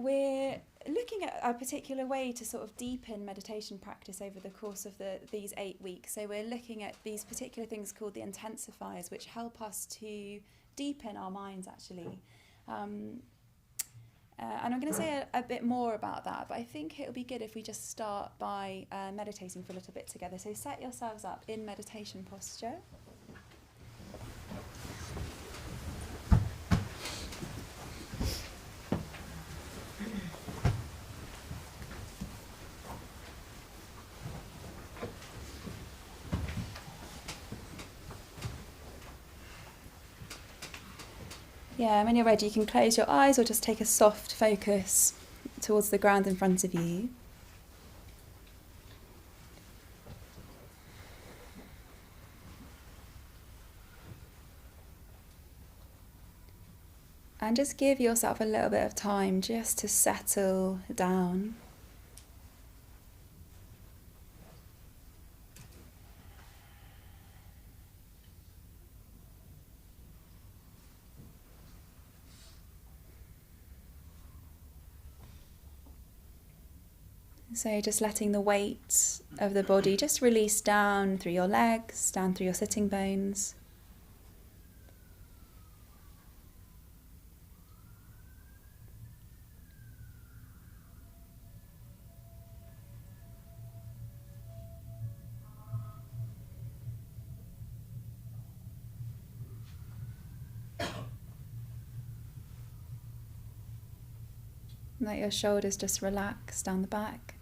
we're looking at a particular way to sort of deepen meditation practice over the course of these 8 weeks. So we're looking at these particular things called the Intensifiers, which help us to deepen our minds, actually. And I'm going to say a bit more about that, but I think it'll be good if we just start by meditating for a little bit together. So set yourselves up in meditation posture. Yeah, when you're ready, you can close your eyes or just take a soft focus towards the ground in front of you. And just give yourself a little bit of time just to settle down. So just letting the weight of the body just release down through your legs, down through your sitting bones. Let your shoulders just relax down the back.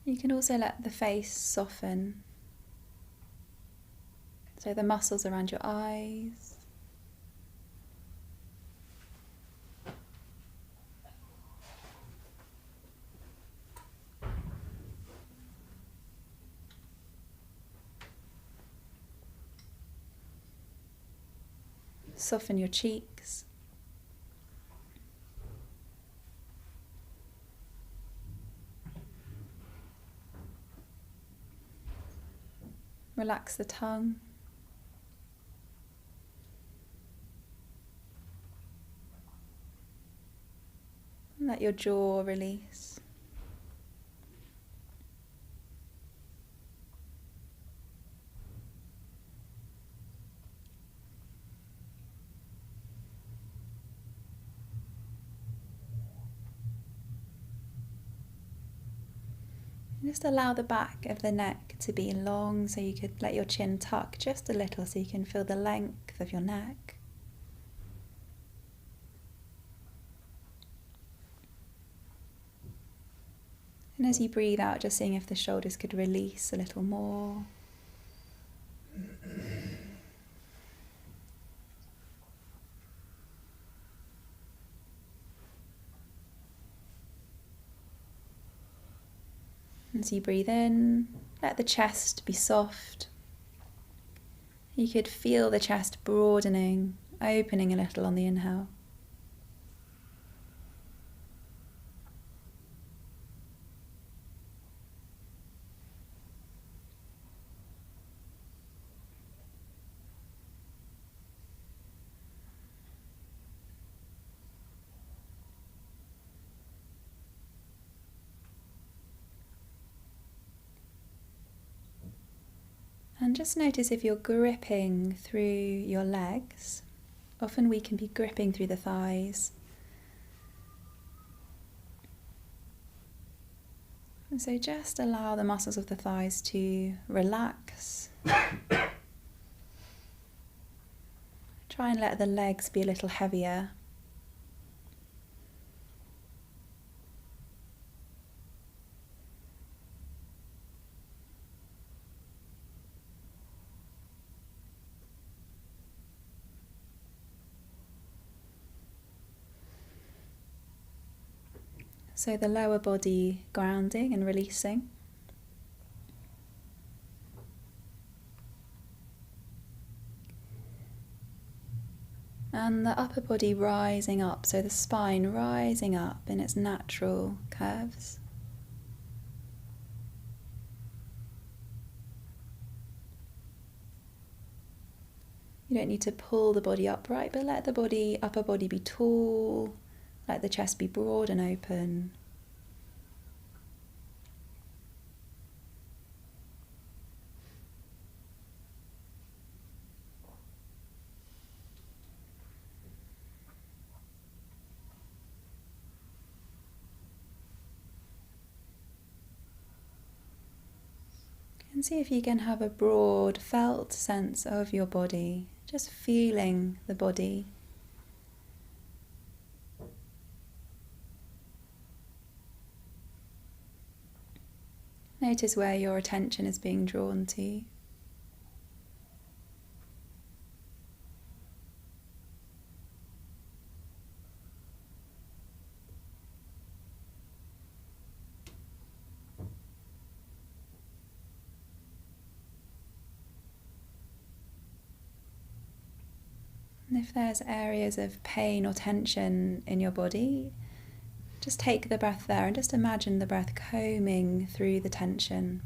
You can also let the face soften. So the muscles around your eyes. Soften your cheeks. Relax the tongue. And let your jaw release. Just allow the back of the neck to be long, so you could let your chin tuck just a little so you can feel the length of your neck. And as you breathe out, just seeing if the shoulders could release a little more. As you breathe in, let the chest be soft. You could feel the chest broadening, opening a little on the inhale. And just notice if you're gripping through your legs. Often we can be gripping through the thighs. And so just allow the muscles of the thighs to relax. Try and let the legs be a little heavier. So the lower body grounding and releasing. And And the upper body rising up, so the spine rising up in its natural curves. You don't need to pull the body upright, but let the upper body be tall, let the chest be broad and open. And see if you can have a broad, felt sense of your body, just feeling the body. Notice where your attention is being drawn to. And if there's areas of pain or tension in your body, just take the breath there and just imagine the breath combing through the tension.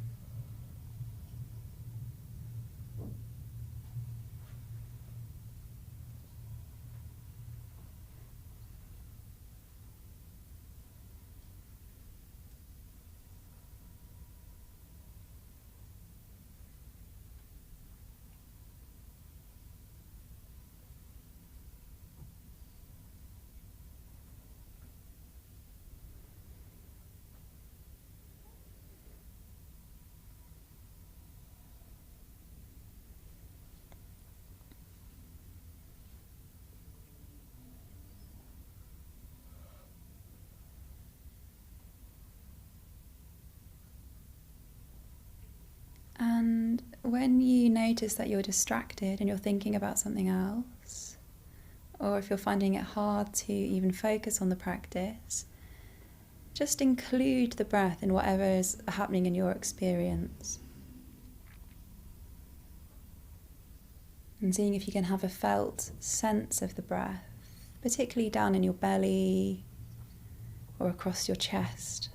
And when you notice that you're distracted and you're thinking about something else, or if you're finding it hard to even focus on the practice, just include the breath in whatever is happening in your experience. And seeing if you can have a felt sense of the breath, particularly down in your belly or across your chest.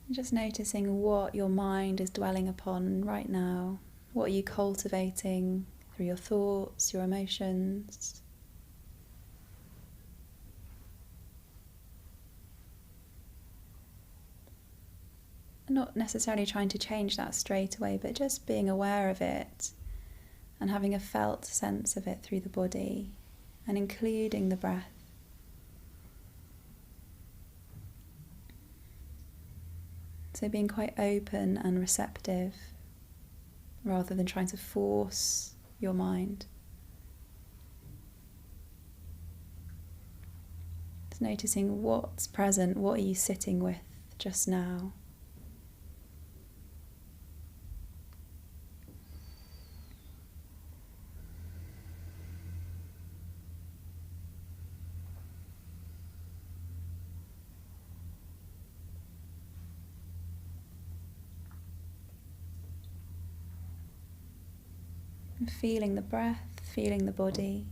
Just noticing what your mind is dwelling upon right now. What are you cultivating through your thoughts, your emotions? Not necessarily trying to change that straight away, but just being aware of it and having a felt sense of it through the body and including the breath. So being quite open and receptive rather than trying to force your mind. Just noticing what's present, what are you sitting with just now. feeling the breath, feeling the body.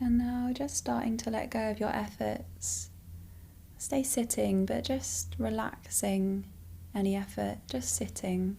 And now just starting to let go of your efforts. Stay sitting, but just relaxing any effort, just sitting.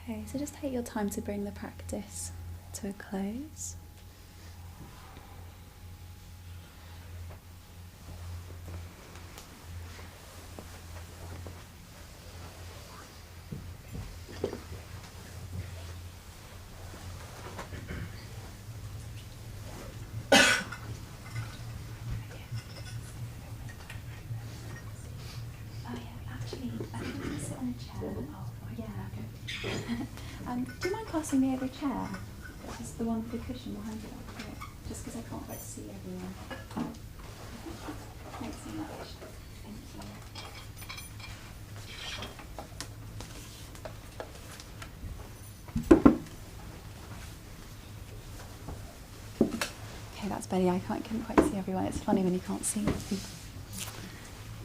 Okay, so just take your time to bring the practice to a close. Do you mind passing me over a chair? Just the one with the cushion behind you. Yeah. Just because I can't quite see everyone. Thanks so much. Thank you. Okay, that's better. I couldn't quite see everyone. It's funny when you can't see people.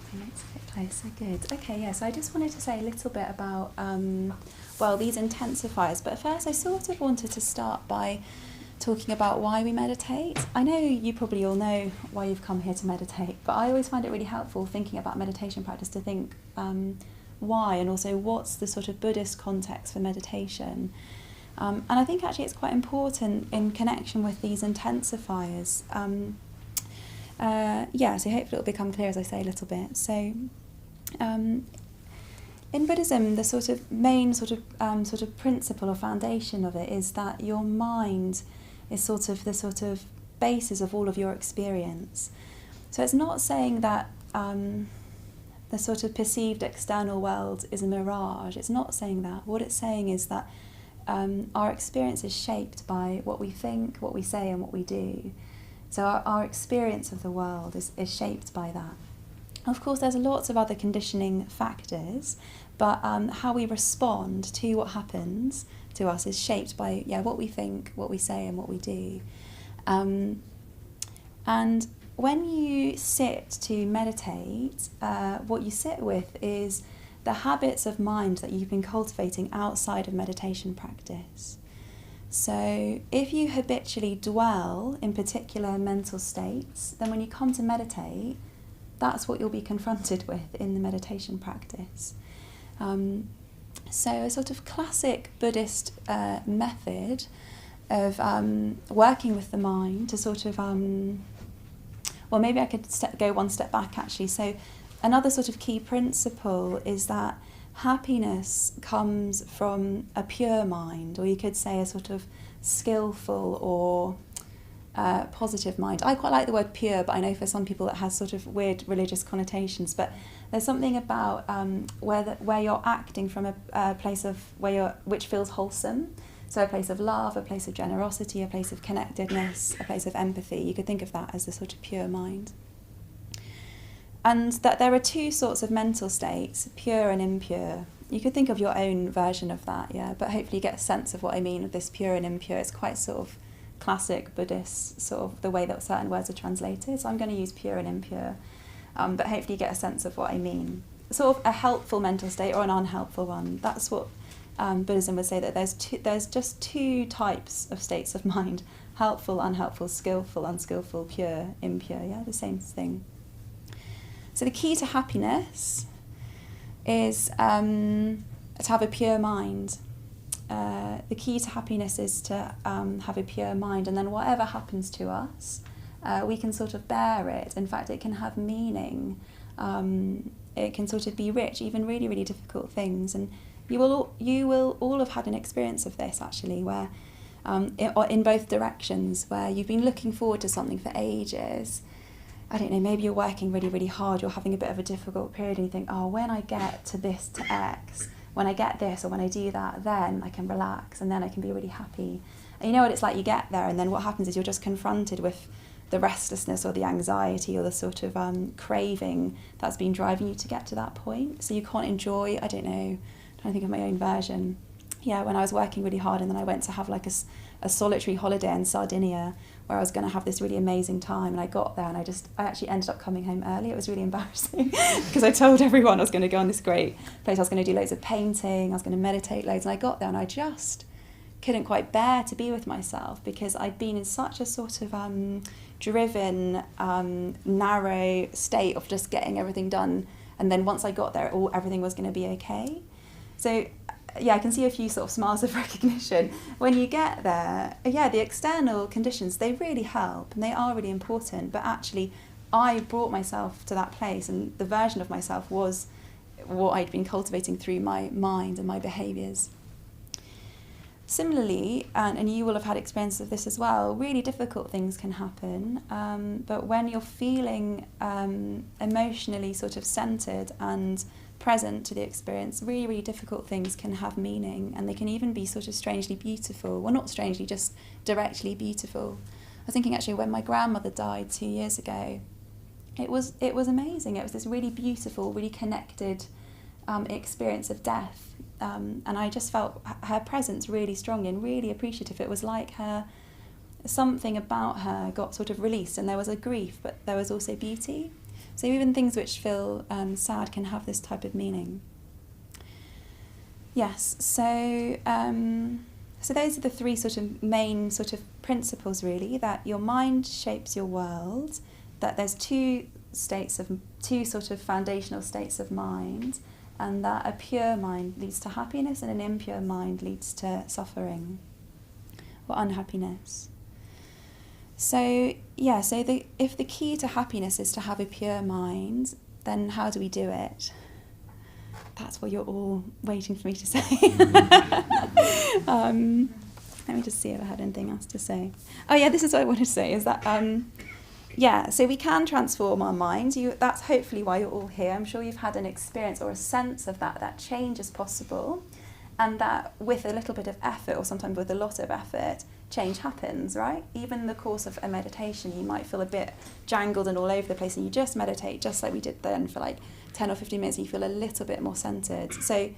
Okay, it's a bit closer. Good. Okay, yeah, so I just wanted to say a little bit about these intensifiers, but first I sort of wanted to start by talking about why we meditate. I know you probably all know why you've come here to meditate, but I always find it really helpful thinking about meditation practice to think why, and also what's the sort of Buddhist context for meditation. And I think actually it's quite important in connection with these intensifiers. So hopefully it'll become clear as I say a little bit. So in Buddhism, the sort of main sort of principle or foundation of it is that your mind is sort of the sort of basis of all of your experience. So it's not saying that the sort of perceived external world is a mirage. It's not saying that. What it's saying is that our experience is shaped by what we think, what we say, and what we do. So our experience of the world is shaped by that. Of course, there's lots of other conditioning factors, but how we respond to what happens to us is shaped by what we think, what we say, and what we do. And when you sit to meditate, what you sit with is the habits of mind that you've been cultivating outside of meditation practice. So if you habitually dwell in particular mental states, then when you come to meditate, that's what you'll be confronted with in the meditation practice. So a sort of classic Buddhist method of working with the mind to sort of, maybe I could go one step back actually. So another sort of key principle is that happiness comes from a pure mind, or you could say a sort of skillful or positive mind. I quite like the word pure, but I know for some people that has sort of weird religious connotations. But there's something about where you're acting from a place of which feels wholesome. So a place of love, a place of generosity, a place of connectedness, a place of empathy. You could think of that as the sort of pure mind. And that there are two sorts of mental states, pure and impure. You could think of your own version of that, yeah, but hopefully you get a sense of what I mean with this pure and impure. It's quite sort of classic Buddhist, sort of the way that certain words are translated. So I'm going to use pure and impure, but hopefully you get a sense of what I mean. Sort of a helpful mental state or an unhelpful one. That's what Buddhism would say, that there's just two types of states of mind: helpful, unhelpful, skillful, unskillful, pure, impure. Yeah, the same thing. So the key to happiness is to have a pure mind. The key to happiness is to have a pure mind, and then whatever happens to us, we can sort of bear it. In fact, it can have meaning. It can sort of be rich, even really, really difficult things. And you will all have had an experience of this, actually, where in both directions, where you've been looking forward to something for ages. I don't know, maybe you're working really, really hard, you're having a bit of a difficult period, and you think, oh, when I get to this, to X, when I get this or when I do that, then I can relax and then I can be really happy. And you know what it's like, you get there and then what happens is you're just confronted with the restlessness or the anxiety or the sort of craving that's been driving you to get to that point. So you can't enjoy, I don't know, I'm trying to think of my own version. Yeah, when I was working really hard and then I went to have like a solitary holiday in Sardinia where I was going to have this really amazing time, and I got there and I actually ended up coming home early. It was really embarrassing because I told everyone I was going to go on this great place, I was going to do loads of painting, I was going to meditate loads, and I got there and I just couldn't quite bear to be with myself because I'd been in such a sort of driven, narrow state of just getting everything done, and then once I got there, everything was going to be okay. So yeah, I can see a few sort of smiles of recognition. When you get there, yeah, the external conditions, they really help and they are really important, but actually I brought myself to that place, and the version of myself was what I'd been cultivating through my mind and my behaviours. Similarly, and you will have had experience of this as well, really difficult things can happen, but when you're feeling emotionally sort of centred and present to the experience, really, really difficult things can have meaning, and they can even be sort of strangely beautiful. Well, not strangely, just directly beautiful. I was thinking actually when my grandmother died 2 years ago, it was amazing. It was this really beautiful, really connected experience of death, and I just felt her presence really strong and really appreciative. It was like something about her got sort of released, and there was a grief, but there was also beauty. So even things which feel sad can have this type of meaning. Yes, so those are the three sort of main sort of principles, really, that your mind shapes your world, that there's two sort of foundational states of mind, and that a pure mind leads to happiness and an impure mind leads to suffering or unhappiness. So yeah, if the key to happiness is to have a pure mind, then how do we do it? That's what you're all waiting for me to say. Let me just see if I had anything else to say. Oh yeah, this is what I wanted to say, is that so we can transform our minds. That's hopefully why you're all here. I'm sure you've had an experience or a sense of that change is possible, and that with a little bit of effort, or sometimes with a lot of effort, change happens, right? Even in the course of a meditation, you might feel a bit jangled and all over the place, and you just meditate, just like we did then, for like 10 or 15 minutes, and you feel a little bit more centered. So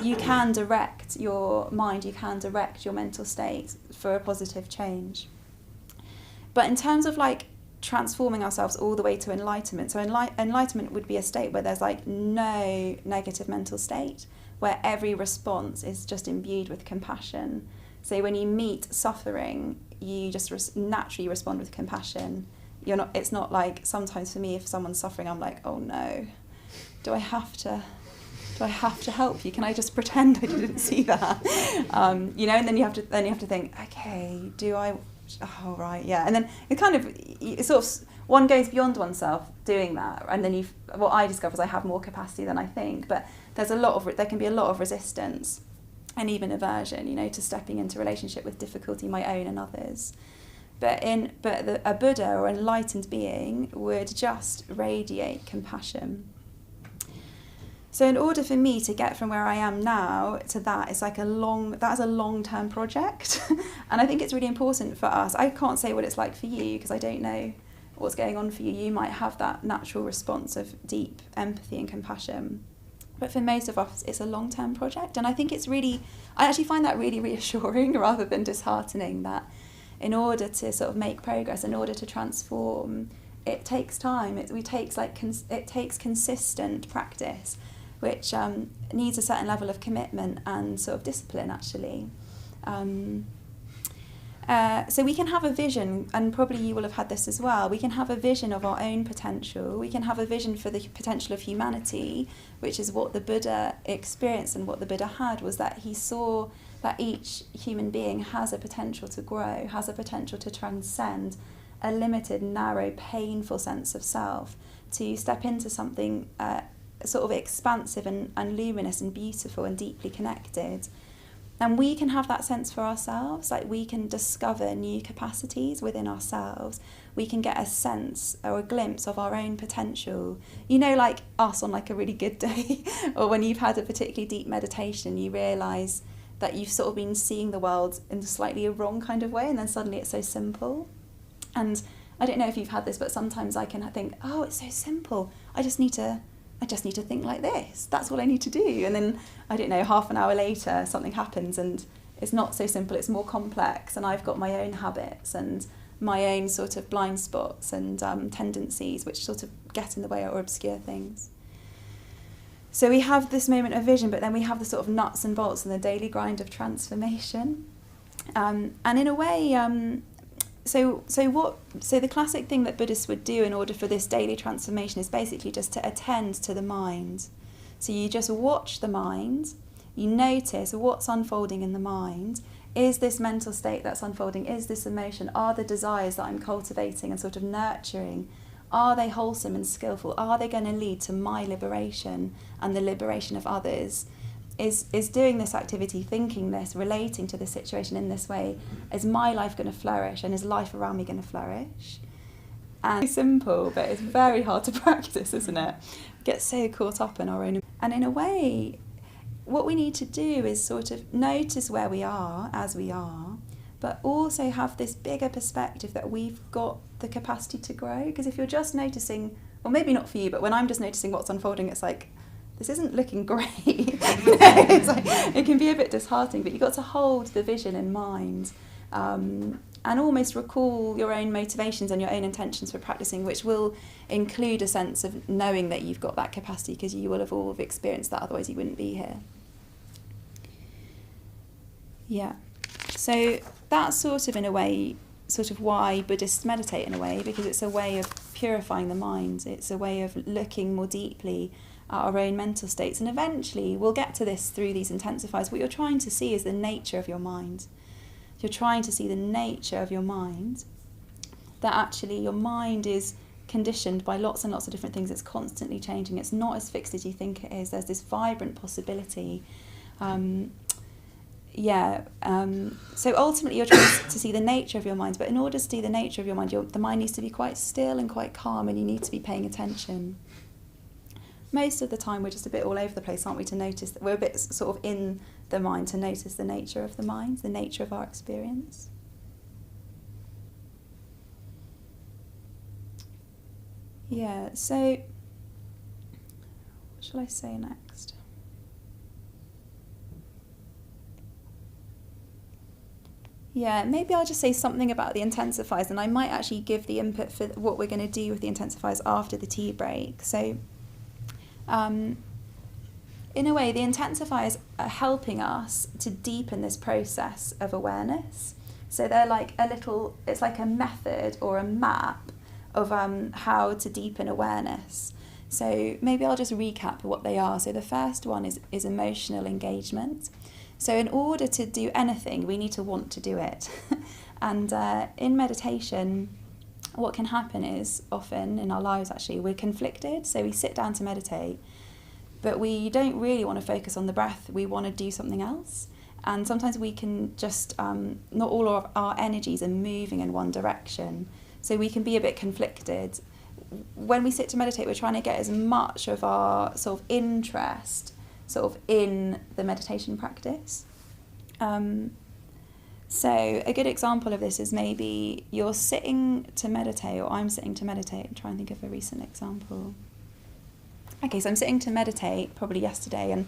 you can direct your mind, you can direct your mental state for a positive change. But in terms of like transforming ourselves all the way to enlightenment, so enlightenment would be a state where there's like no negative mental state, where every response is just imbued with compassion. So when you meet suffering, you just naturally respond with compassion. It's not like, sometimes for me, if someone's suffering, I'm like, oh no, do I have to help you? Can I just pretend I didn't see that? And then you have to think, okay, do I? Oh right, yeah. And then it sort of one goes beyond oneself doing that, and then what I discover is I have more capacity than I think. But there can be a lot of resistance and even aversion, to stepping into relationship with difficulty, my own and others. a Buddha or an enlightened being would just radiate compassion. So in order for me to get from where I am now to that, it's like that's a long-term project. And I think it's really important for us. I can't say what it's like for you because I don't know what's going on for you. You might have that natural response of deep empathy and compassion. But for most of us, it's a long-term project. And I think I actually find that really reassuring rather than disheartening, that in order to sort of make progress, in order to transform, it takes time. It takes consistent practice, which needs a certain level of commitment and sort of discipline, actually. So we can have a vision, and probably you will have had this as well, we can have a vision of our own potential, we can have a vision for the potential of humanity, which is what the Buddha experienced and what the Buddha had, was that he saw that each human being has a potential to grow, has a potential to transcend a limited, narrow, painful sense of self, to step into something sort of expansive and luminous and beautiful and deeply connected. And we can have that sense for ourselves, like we can discover new capacities within ourselves. We can get a sense or a glimpse of our own potential. You know, like us on like a really good day, or when you've had a particularly deep meditation, you realise that you've sort of been seeing the world in a slightly wrong kind of way, and then suddenly it's so simple. And I don't know if you've had this, but sometimes I can think, oh, it's so simple. I just need to think like this. That's all I need to do. And then, I don't know, half an hour later, something happens and it's not so simple, it's more complex. And I've got my own habits and my own sort of blind spots and tendencies which sort of get in the way or obscure things. So we have this moment of vision, but then we have the sort of nuts and bolts and the daily grind of transformation. And in a way, So the classic thing that Buddhists would do in order for this daily transformation is basically just to attend to the mind. So you just watch the mind, you notice what's unfolding in the mind. Is this mental state that's unfolding, is this emotion, are the desires that I'm cultivating and sort of nurturing, are they wholesome and skillful? Are they going to lead to my liberation and the liberation of others? Is doing this activity, thinking this, relating to the situation in this way, is my life going to flourish and is life around me going to flourish? And it's simple, but it's very hard to practice, isn't it? We get so caught up in our own. And in a way, what we need to do is sort of notice where we are as we are, but also have this bigger perspective that we've got the capacity to grow. Because if you're just noticing, or maybe not for you, but when I'm just noticing what's unfolding, it's like, this isn't looking great. It's like, it can be a bit disheartening, but you've got to hold the vision in mind and almost recall your own motivations and your own intentions for practicing, which will include a sense of knowing that you've got that capacity, because you will have all experienced that, otherwise you wouldn't be here. Yeah. So that's sort of, in a way, sort of why Buddhists meditate, in a way, because it's a way of purifying the mind. It's a way of looking more deeply at our own mental states. And eventually, we'll get to this through these intensifiers. What you're trying to see is the nature of your mind. You're trying to see the nature of your mind, that actually your mind is conditioned by lots and lots of different things. It's constantly changing. It's not as fixed as you think it is. There's this vibrant possibility. So ultimately you're trying to see the nature of your mind, but in order to see the nature of your mind, the mind needs to be quite still and quite calm, and you need to be paying attention. Most of the time we're just a bit all over the place, aren't we, to notice that we're a bit sort of in the mind, to notice the nature of the mind, the nature of our experience. Yeah, so what shall I say next? Yeah, maybe I'll just say something about the intensifiers, and I might actually give the input for what we're going to do with the intensifiers after the tea break. So in a way, the intensifiers are helping us to deepen this process of awareness. So they're like it's like a method or a map of how to deepen awareness. So maybe I'll just recap what they are. So the first one is emotional engagement. So in order to do anything, we need to want to do it. And in meditation, what can happen is often in our lives, actually, we're conflicted. So we sit down to meditate, but we don't really want to focus on the breath. We want to do something else. And sometimes we can just, not all of our energies are moving in one direction. So we can be a bit conflicted. When we sit to meditate, we're trying to get as much of our sort of interest sort of in the meditation practice. So a good example of this is maybe you're sitting to meditate, or I'm sitting to meditate. I'm trying to think of a recent example. Okay, so I'm sitting to meditate, probably yesterday, and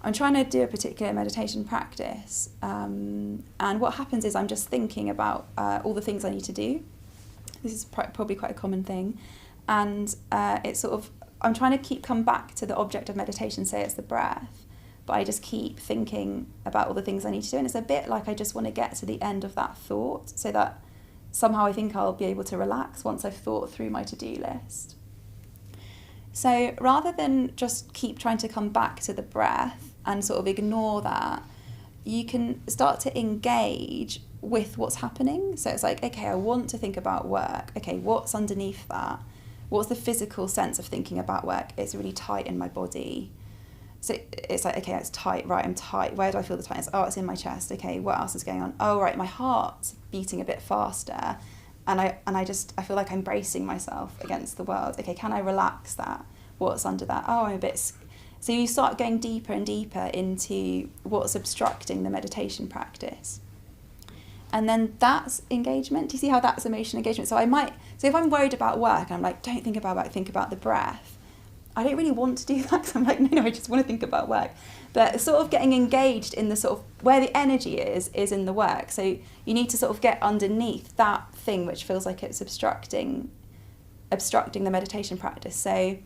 I'm trying to do a particular meditation practice, and what happens is I'm just thinking about all the things I need to do. This is probably quite a common thing, and it's sort of, I'm trying to come back to the object of meditation, say it's the breath, but I just keep thinking about all the things I need to do, and it's a bit like I just want to get to the end of that thought, so that somehow I think I'll be able to relax once I've thought through my to-do list. So rather than just keep trying to come back to the breath and sort of ignore that, you can start to engage with what's happening. So it's like, okay, I want to think about work. Okay, what's underneath that? What's the physical sense of thinking about work? It's really tight in my body. So it's like, okay, it's tight, right, I'm tight. Where do I feel the tightness? Oh, it's in my chest. Okay, what else is going on? Oh, right, my heart's beating a bit faster. And I feel like I'm bracing myself against the world. Okay, can I relax that? What's under that? Oh, I'm a bit... So you start going deeper and deeper into what's obstructing the meditation practice. And then that's engagement. Do you see how that's emotional engagement? So if I'm worried about work, and I'm like, don't think about work, think about the breath. I don't really want to do that, because I'm like, no, I just want to think about work. But sort of getting engaged in the sort of, where the energy is in the work. So you need to sort of get underneath that thing which feels like it's obstructing the meditation practice. So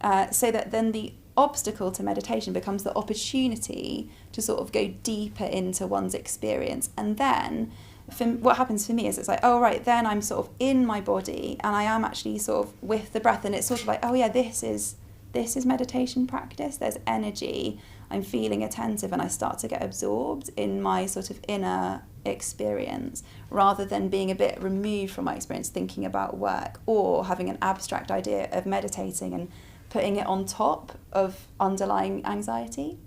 that then the obstacle to meditation becomes the opportunity to sort of go deeper into one's experience. And then what happens for me is it's like, oh right, then I'm sort of in my body and I am actually sort of with the breath, and it's sort of like, oh yeah, this is meditation practice. There's energy, I'm feeling attentive, and I start to get absorbed in my sort of inner experience, rather than being a bit removed from my experience, thinking about work, or having an abstract idea of meditating and putting it on top of underlying anxiety.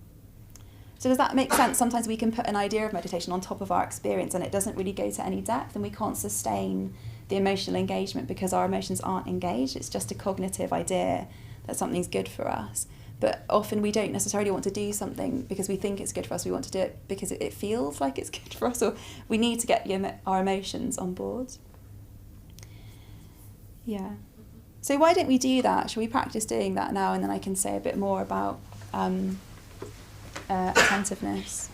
So does that make sense? Sometimes we can put an idea of meditation on top of our experience and it doesn't really go to any depth, and we can't sustain the emotional engagement because our emotions aren't engaged. It's just a cognitive idea that something's good for us. But often we don't necessarily want to do something because we think it's good for us. We want to do it because it feels like it's good for us, or we need to get our emotions on board. Yeah. So why don't we do that? Shall we practice doing that now, and then I can say a bit more about attentiveness.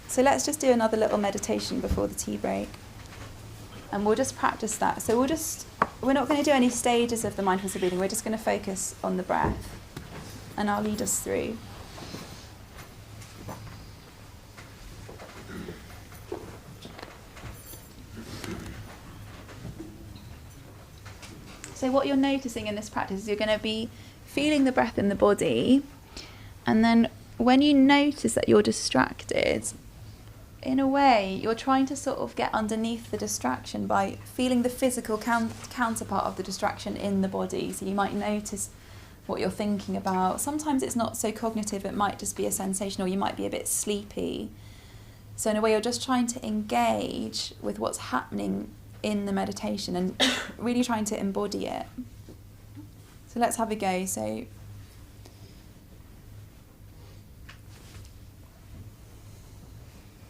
So let's just do another little meditation before the tea break, and we'll just practice that. So we're not going to do any stages of the mindfulness of breathing. We're just going to focus on the breath, and I'll lead us through. So what you're noticing in this practice is you're going to be feeling the breath in the body, and then when you notice that you're distracted, in a way, you're trying to sort of get underneath the distraction by feeling the physical counterpart of the distraction in the body. So you might notice what you're thinking about. Sometimes it's not so cognitive, it might just be a sensation, or you might be a bit sleepy. So in a way, you're just trying to engage with what's happening in the meditation and really trying to embody it. So let's have a go. So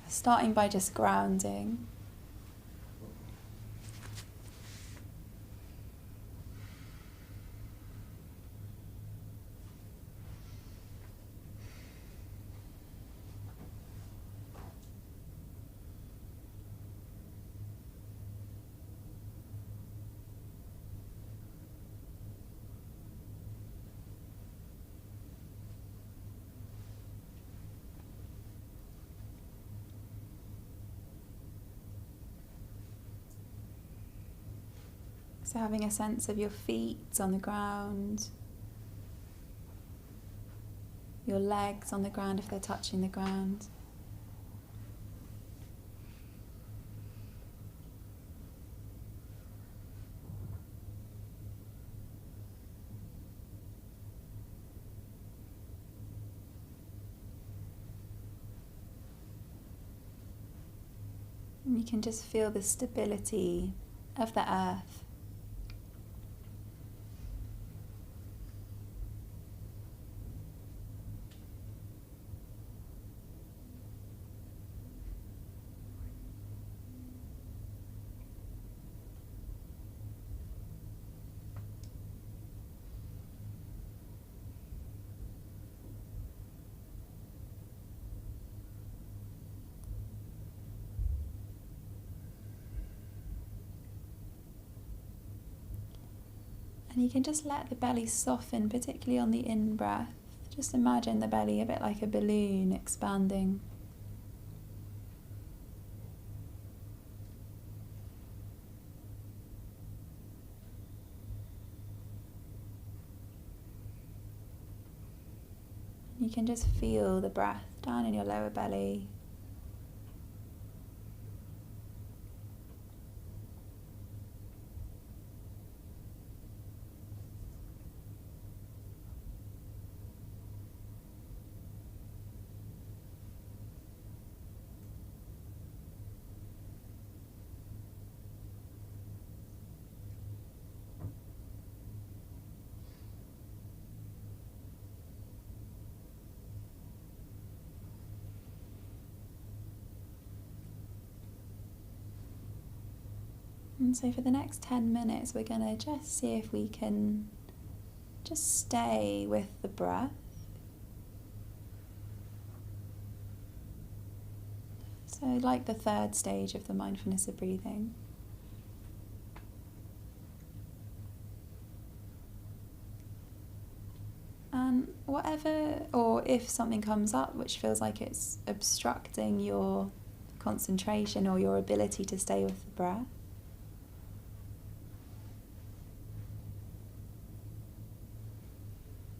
starting by just grounding. So having a sense of your feet on the ground, your legs on the ground if they're touching the ground. You can just feel the stability of the earth. And you can just let the belly soften, particularly on the in-breath. Just imagine the belly a bit like a balloon expanding. You can just feel the breath down in your lower belly. And so for the next 10 minutes, we're going to just see if we can just stay with the breath. So like the third stage of the mindfulness of breathing. And whatever, or if something comes up which feels like it's obstructing your concentration or your ability to stay with the breath,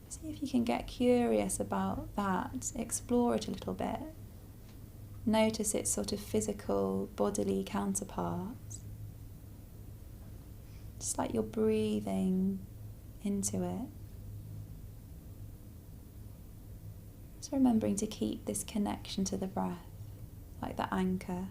see if you can get curious about that, explore it a little bit. Notice its sort of physical, bodily counterparts. Just like you're breathing into it. Just remembering to keep this connection to the breath, like the anchor.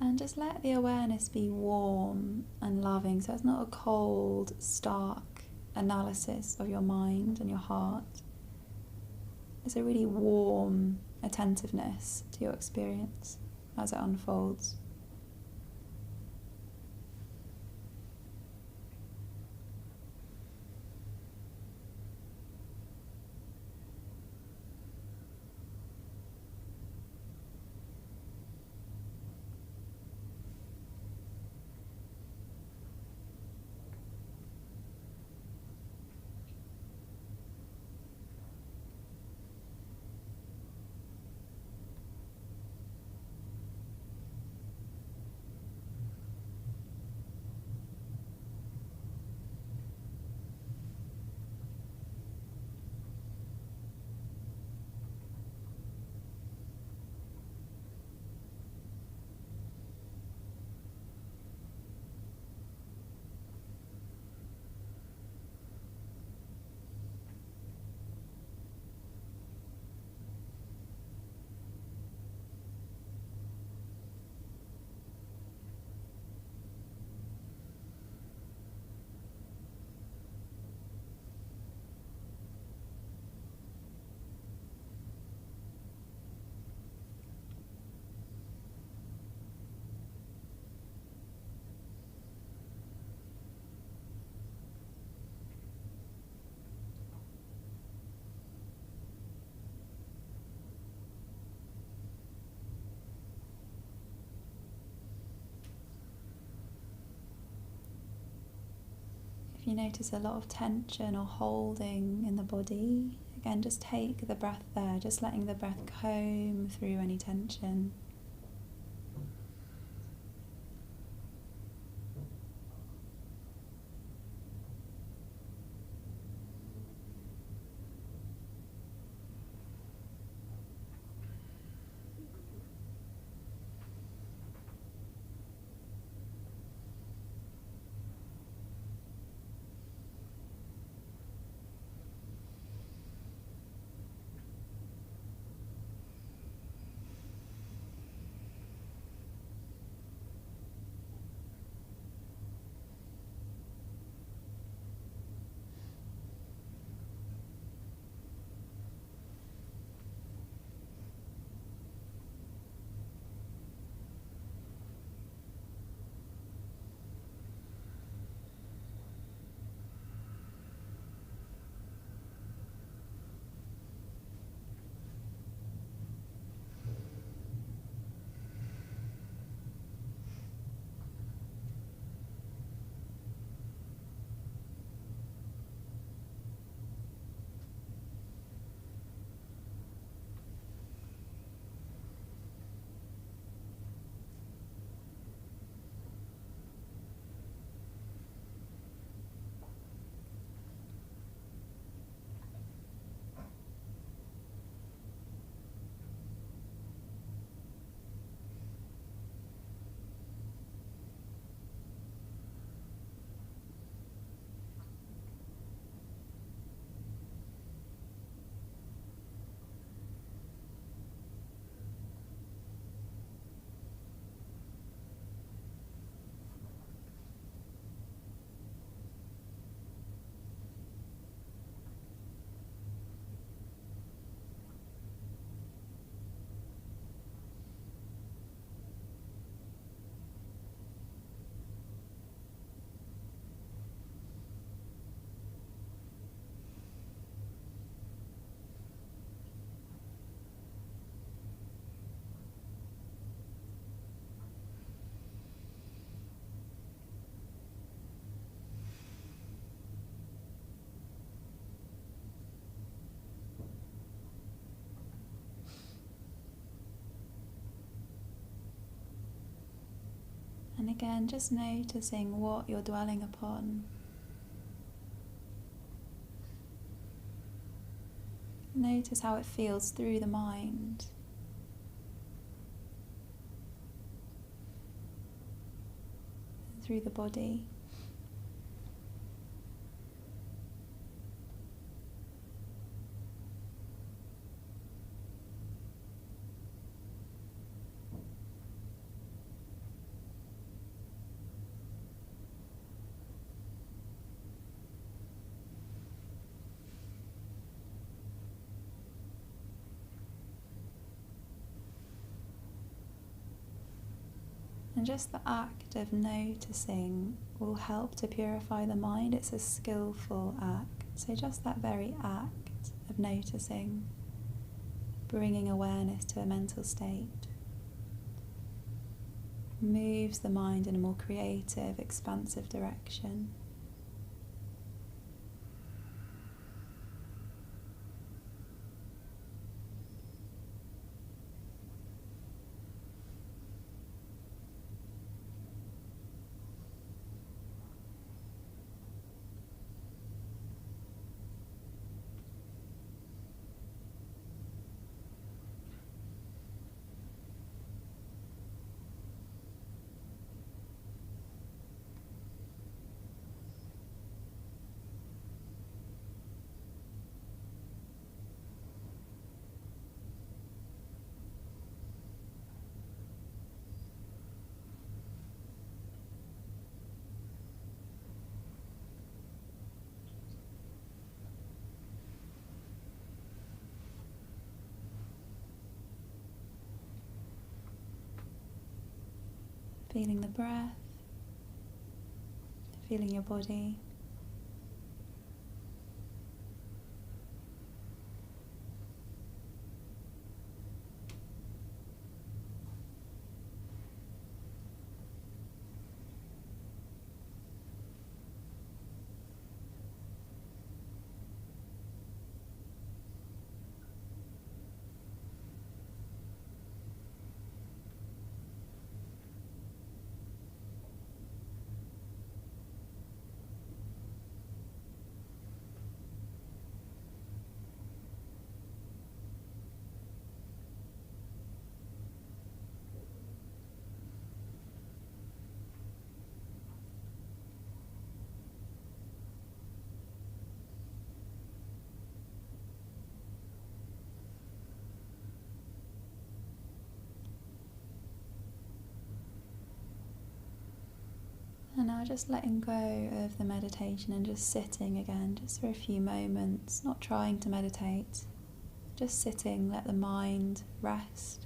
And just let the awareness be warm and loving, so it's not a cold, stark analysis of your mind and your heart. It's a really warm attentiveness to your experience as it unfolds. If you notice a lot of tension or holding in the body, again, just take the breath there, just letting the breath comb through any tension. And again, just noticing what you're dwelling upon. Notice how it feels through the mind. Through the body. And just the act of noticing will help to purify the mind. It's a skillful act. So just that very act of noticing, bringing awareness to a mental state, moves the mind in a more creative, expansive direction. Feeling the breath, feeling your body. now just letting go of the meditation and just sitting again, just for a few moments, not trying to meditate, just sitting, let the mind rest.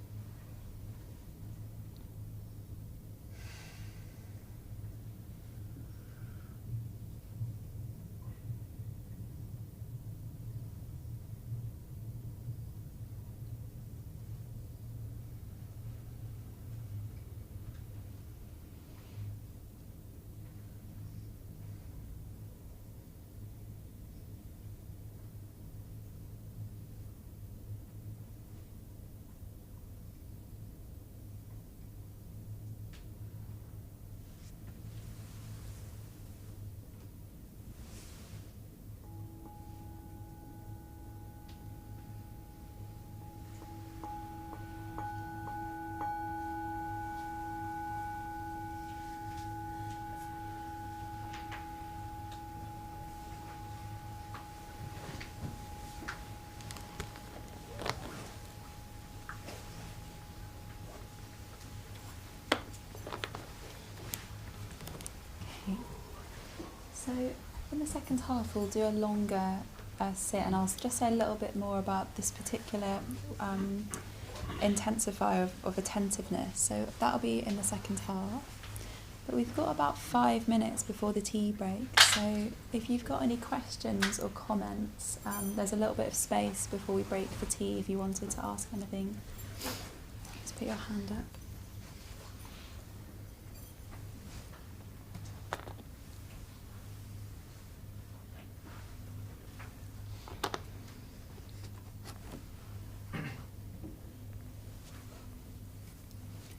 So in the second half we'll do a longer sit, and I'll just say a little bit more about this particular intensifier of attentiveness. So that'll be in the second half. But we've got about 5 minutes before the tea break, so if you've got any questions or comments, there's a little bit of space before we break for tea if you wanted to ask anything. Just put your hand up.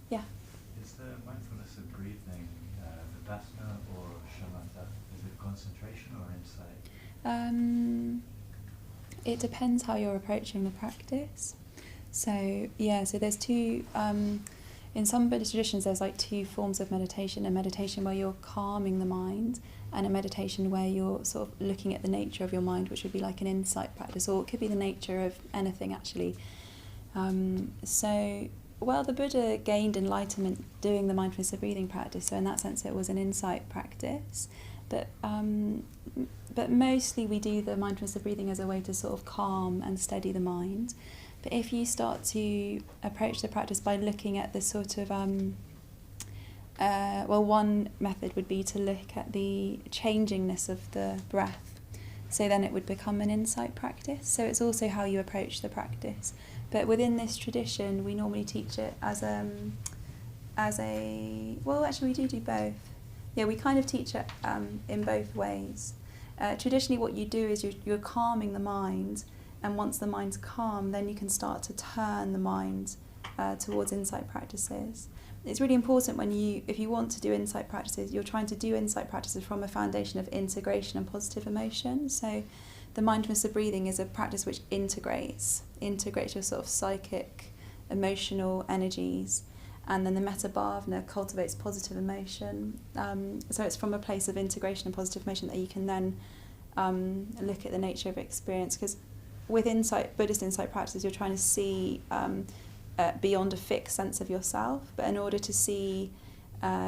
Yeah. Is the mindfulness of breathing vipassana or shamatha? Is it concentration or insight? It depends how you're approaching the practice. So there's two, in some Buddhist traditions there's like two forms of meditation: a meditation where you're calming the mind, and a meditation where you're sort of looking at the nature of your mind, which would be like an insight practice, or it could be the nature of anything actually. Well, the Buddha gained enlightenment doing the mindfulness of breathing practice, so in that sense it was an insight practice. But mostly we do the mindfulness of breathing as a way to sort of calm and steady the mind. But if you start to approach the practice by looking at the sort of, one method would be to look at the changingness of the breath. So then it would become an insight practice. So it's also how you approach the practice. But within this tradition, we normally teach it as well, actually we do both. Yeah, we kind of teach it in both ways. Traditionally what you do is you're calming the mind, and once the mind's calm, then you can start to turn the mind towards insight practices. It's really important if you want to do insight practices, you're trying to do insight practices from a foundation of integration and positive emotion. So the mindfulness of breathing is a practice which integrates your sort of psychic, emotional energies, and then the metta bhavana cultivates positive emotion. So it's from a place of integration and positive emotion that you can then look at the nature of experience. Because with Buddhist insight practices, you're trying to see beyond a fixed sense of yourself. But in order to see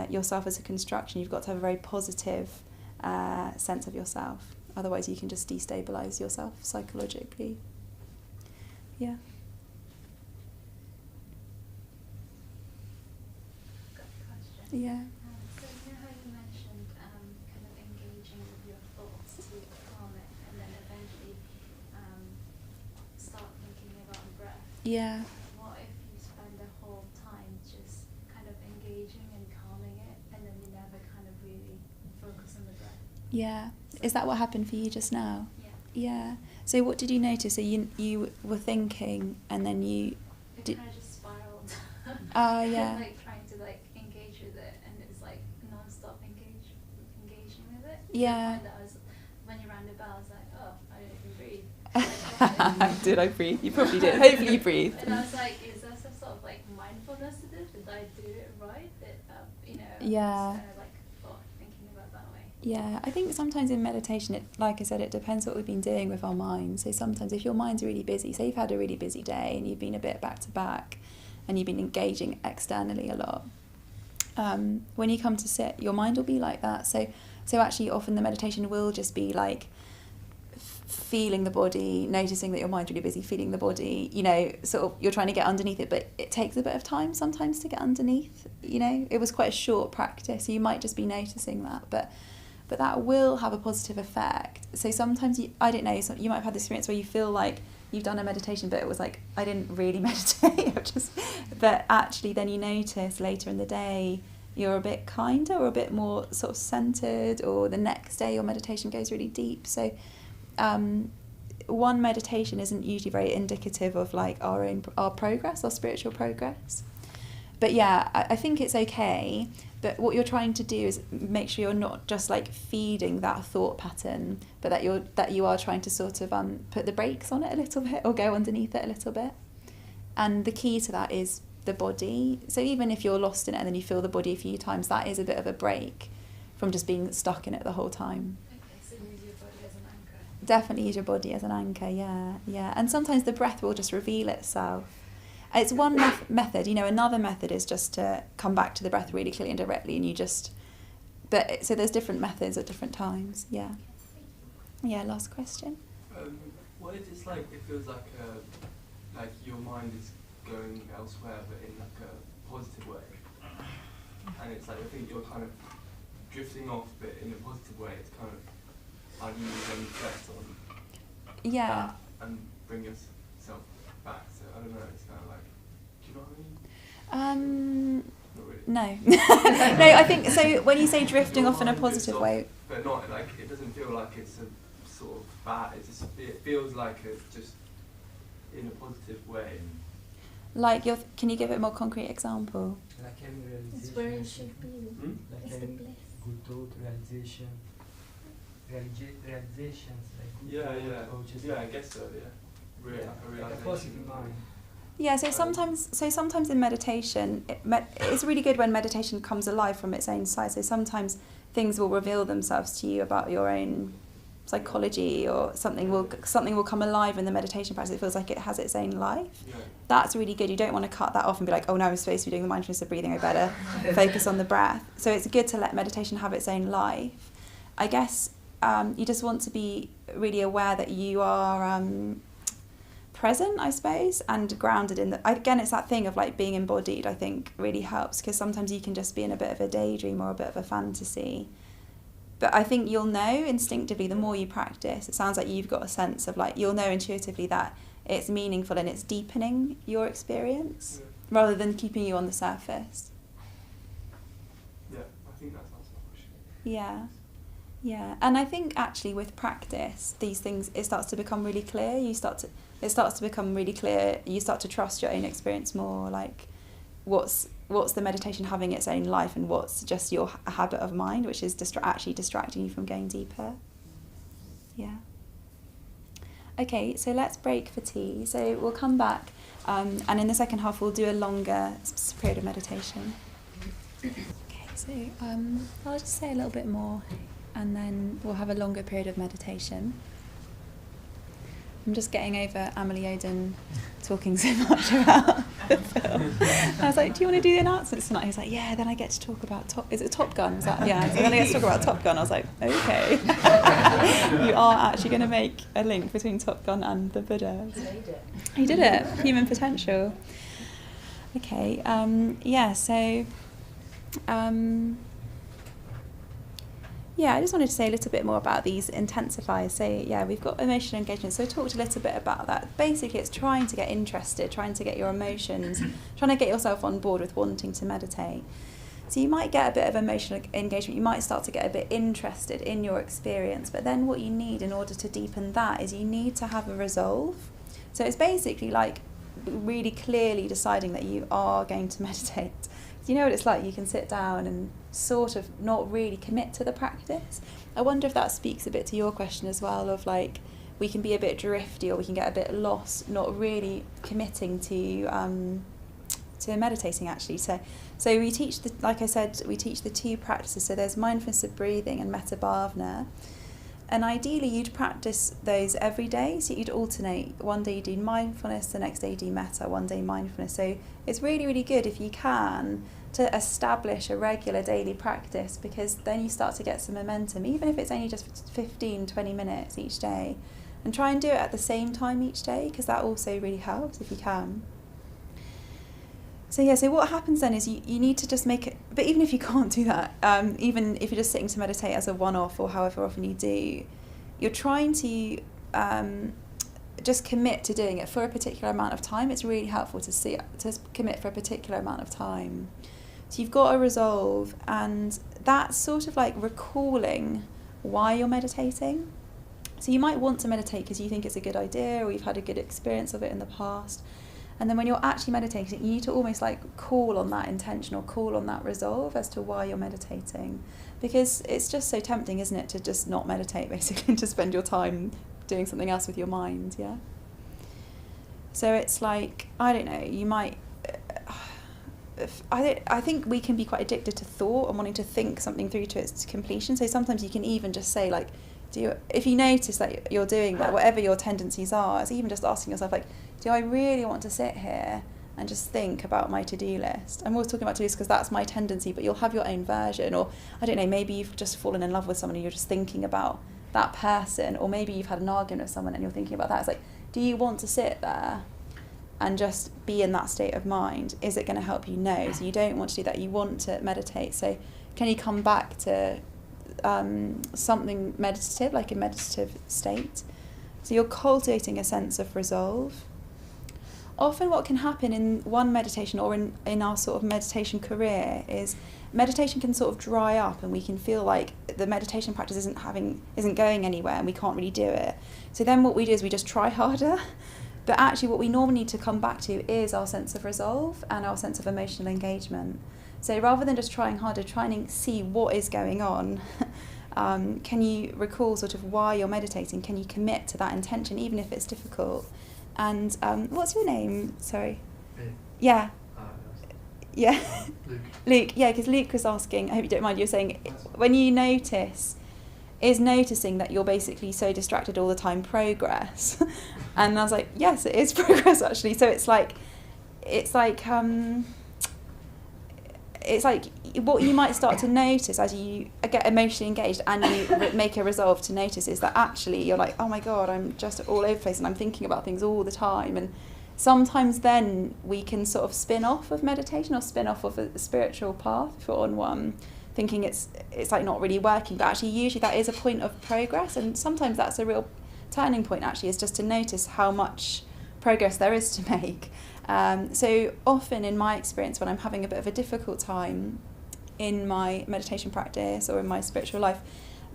yourself as a construction, you've got to have a very positive sense of yourself. Otherwise you can just destabilize yourself psychologically. Yeah. Got a question. Yeah. So you know how you mentioned kind of engaging with your thoughts to calm it, and then eventually start thinking about breath. Yeah. What if you spend the whole time just kind of engaging and calming it, and then you never kind of really focus on the breath? Yeah. Is that what happened for you just now? Yeah. Yeah. So what did you notice? So you were thinking, and then you It kind of just spiraled. Yeah. Like trying to like engage with it, and it's like non-stop engaging with it. Yeah. And when you rang the bell, I was like, oh, I didn't even breathe. Did I breathe? You probably did. Hopefully you breathed. And I was like, is there some sort of like mindfulness to this? Did I do it right? Yeah. Just kind of like thinking about that way. Yeah, I think sometimes in meditation, like I said, it depends what we've been doing with our mind. So sometimes if your mind's really busy, say you've had a really busy day and you've been a bit back to back and you've been engaging externally a lot, when you come to sit, your mind will be like that. So actually often the meditation will just be like feeling the body, noticing that your mind's really busy, feeling the body, you know, sort of you're trying to get underneath it, but it takes a bit of time sometimes to get underneath, you know. It was quite a short practice, so you might just be noticing that, but that will have a positive effect. So sometimes I don't know, so you might have had this experience where you feel like you've done a meditation, but it was like, I didn't really meditate, but actually then you notice later in the day you're a bit kinder or a bit more sort of centered, or the next day your meditation goes really deep. So one meditation isn't usually very indicative of like our progress, our spiritual progress. But yeah, I think it's okay. But what you're trying to do is make sure you're not just like feeding that thought pattern, but that you are trying to sort of put the brakes on it a little bit, or go underneath it a little bit. And the key to that is the body. So even if you're lost in it and then you feel the body a few times, that is a bit of a break from just being stuck in it the whole time. Okay, so use your body as an anchor. Definitely use your body as an anchor, yeah. And sometimes the breath will just reveal itself. It's one method, you know. Another method is just to come back to the breath really clearly and directly, and you just. But so there's different methods at different times. Yeah. Yeah. Last question. What if it's like it feels like your mind is going elsewhere, but in like a positive way, and it's like I think you're kind of drifting off, but in a positive way. It's kind of how do you then reflect on that and bring yourself back? So I don't know. It's kind of like, do you know what I mean? Not really. No. No, I think so. When you say drifting off in a positive way, but not like it doesn't feel like it's a sort of bad. It feels like it's just in a positive way. like can you give it a more concrete example? Like having realization. It's where it should be. Like It's the having bliss. good thought, realizations, like good Yeah. thought, or just Yeah, I guess so. Yeah. like a positive mind. Yeah, so sometimes in meditation, it's really good when meditation comes alive from its own side. So sometimes things will reveal themselves to you about your own psychology, or something will come alive in the meditation practice. It feels like it has its own life. Yeah. That's really good. You don't want to cut that off and be like, oh, now I'm supposed to be doing the mindfulness of breathing, I better focus on the breath. So it's good to let meditation have its own life. I guess you just want to be really aware that you are present, I suppose, and grounded in the. Again, it's that thing of like being embodied. I think really helps, because sometimes you can just be in a bit of a daydream or a bit of a fantasy. But I think you'll know instinctively the more you practice. It sounds like you've got a sense of like, you'll know intuitively that it's meaningful and it's deepening your experience rather than keeping you on the surface. Yeah, I think that sounds like Yeah, and I think actually with practice, these things, it starts to become really clear. It starts to become really clear. You start to trust your own experience more. Like, what's the meditation having its own life, and what's just your habit of mind, which is actually distracting you from going deeper. Yeah. Okay, so let's break for tea. So we'll come back, and in the second half we'll do a longer period of meditation. Okay, so I'll just say a little bit more, and then we'll have a longer period of meditation. I'm just getting over Amelie Oden talking so much about the film. I was like, do you want to do the announcements tonight? He was like, yeah, then I get to talk about is it Top Gun? Was that, yeah, so then I get to talk about Top Gun. I was like, okay. You are actually going to make a link between Top Gun and the Buddha. He did it. Human potential. Okay, I just wanted to say a little bit more about these intensifiers. So yeah, we've got emotional engagement. So I talked a little bit about that. Basically, it's trying to get interested, trying to get your emotions, trying to get yourself on board with wanting to meditate. So you might get a bit of emotional engagement. You might start to get a bit interested in your experience. But then what you need in order to deepen that is you need to have a resolve. So it's basically like really clearly deciding that you are going to meditate. You know what it's like? You can sit down and sort of not really commit to the practice. I wonder if that speaks a bit to your question as well, of like, we can be a bit drifty or we can get a bit lost, not really committing to meditating actually. So we teach like I said, we teach the two practices. So there's mindfulness of breathing and metta bhavana. And ideally you'd practice those every day. So you'd alternate. One day you do mindfulness, the next day you do metta, one day mindfulness. So it's really, really good if you can to establish a regular daily practice, because then you start to get some momentum, even if it's only just 15-20 minutes each day, and try and do it at the same time each day, because that also really helps if you can. So what happens then is you need to just make it, but even if you can't do that, even if you're just sitting to meditate as a one-off or however often you do, you're trying to just commit to doing it for a particular amount of time. It's really helpful to commit for a particular amount of time. So you've got a resolve, and that's sort of like recalling why you're meditating. So you might want to meditate because you think it's a good idea, or you've had a good experience of it in the past. And then when you're actually meditating, you need to almost like call on that intention or call on that resolve as to why you're meditating. Because it's just so tempting, isn't it, to just not meditate, basically, to spend your time doing something else with your mind, yeah? So it's like, I don't know, you might... I think we can be quite addicted to thought and wanting to think something through to its completion. So sometimes you can even just say, like, if you notice that you're doing that, whatever your tendencies are, it's even just asking yourself, like, do I really want to sit here and just think about my to-do list? I'm always talking about to-do lists because that's my tendency, but you'll have your own version. Or, I don't know, maybe you've just fallen in love with someone and you're just thinking about that person. Or maybe you've had an argument with someone and you're thinking about that. It's like, do you want to sit there and just be in that state of mind? Is it going to help you? No. So you don't want to do that. You want to meditate. So can you come back to something meditative, like a meditative state? So you're cultivating a sense of resolve. Often what can happen in one meditation or in our sort of meditation career is meditation can sort of dry up, and we can feel like the meditation practice isn't going anywhere and we can't really do it. So then what we do is we just try harder. But actually what we normally need to come back to is our sense of resolve and our sense of emotional engagement. So rather than just trying harder, trying to see what is going on, can you recall sort of why you're meditating? Can you commit to that intention, even if it's difficult? And what's your name? Sorry. Me. Yeah. Yeah. Luke. Luke, yeah, because Luke was asking, I hope you don't mind, you're saying, when you notice, is noticing that you're basically so distracted all the time progress? And I was like, yes, it is progress, actually. So it's like what you might start to notice as you get emotionally engaged and you make a resolve to notice is that actually you're like, oh my God, I'm just all over the place and I'm thinking about things all the time. And sometimes then we can sort of spin off of meditation or spin off of a spiritual path if you're on one, thinking it's like not really working. But actually usually that is a point of progress, and sometimes that's a real turning point, actually, is just to notice how much progress there is to make. So often in my experience, when I'm having a bit of a difficult time in my meditation practice or in my spiritual life,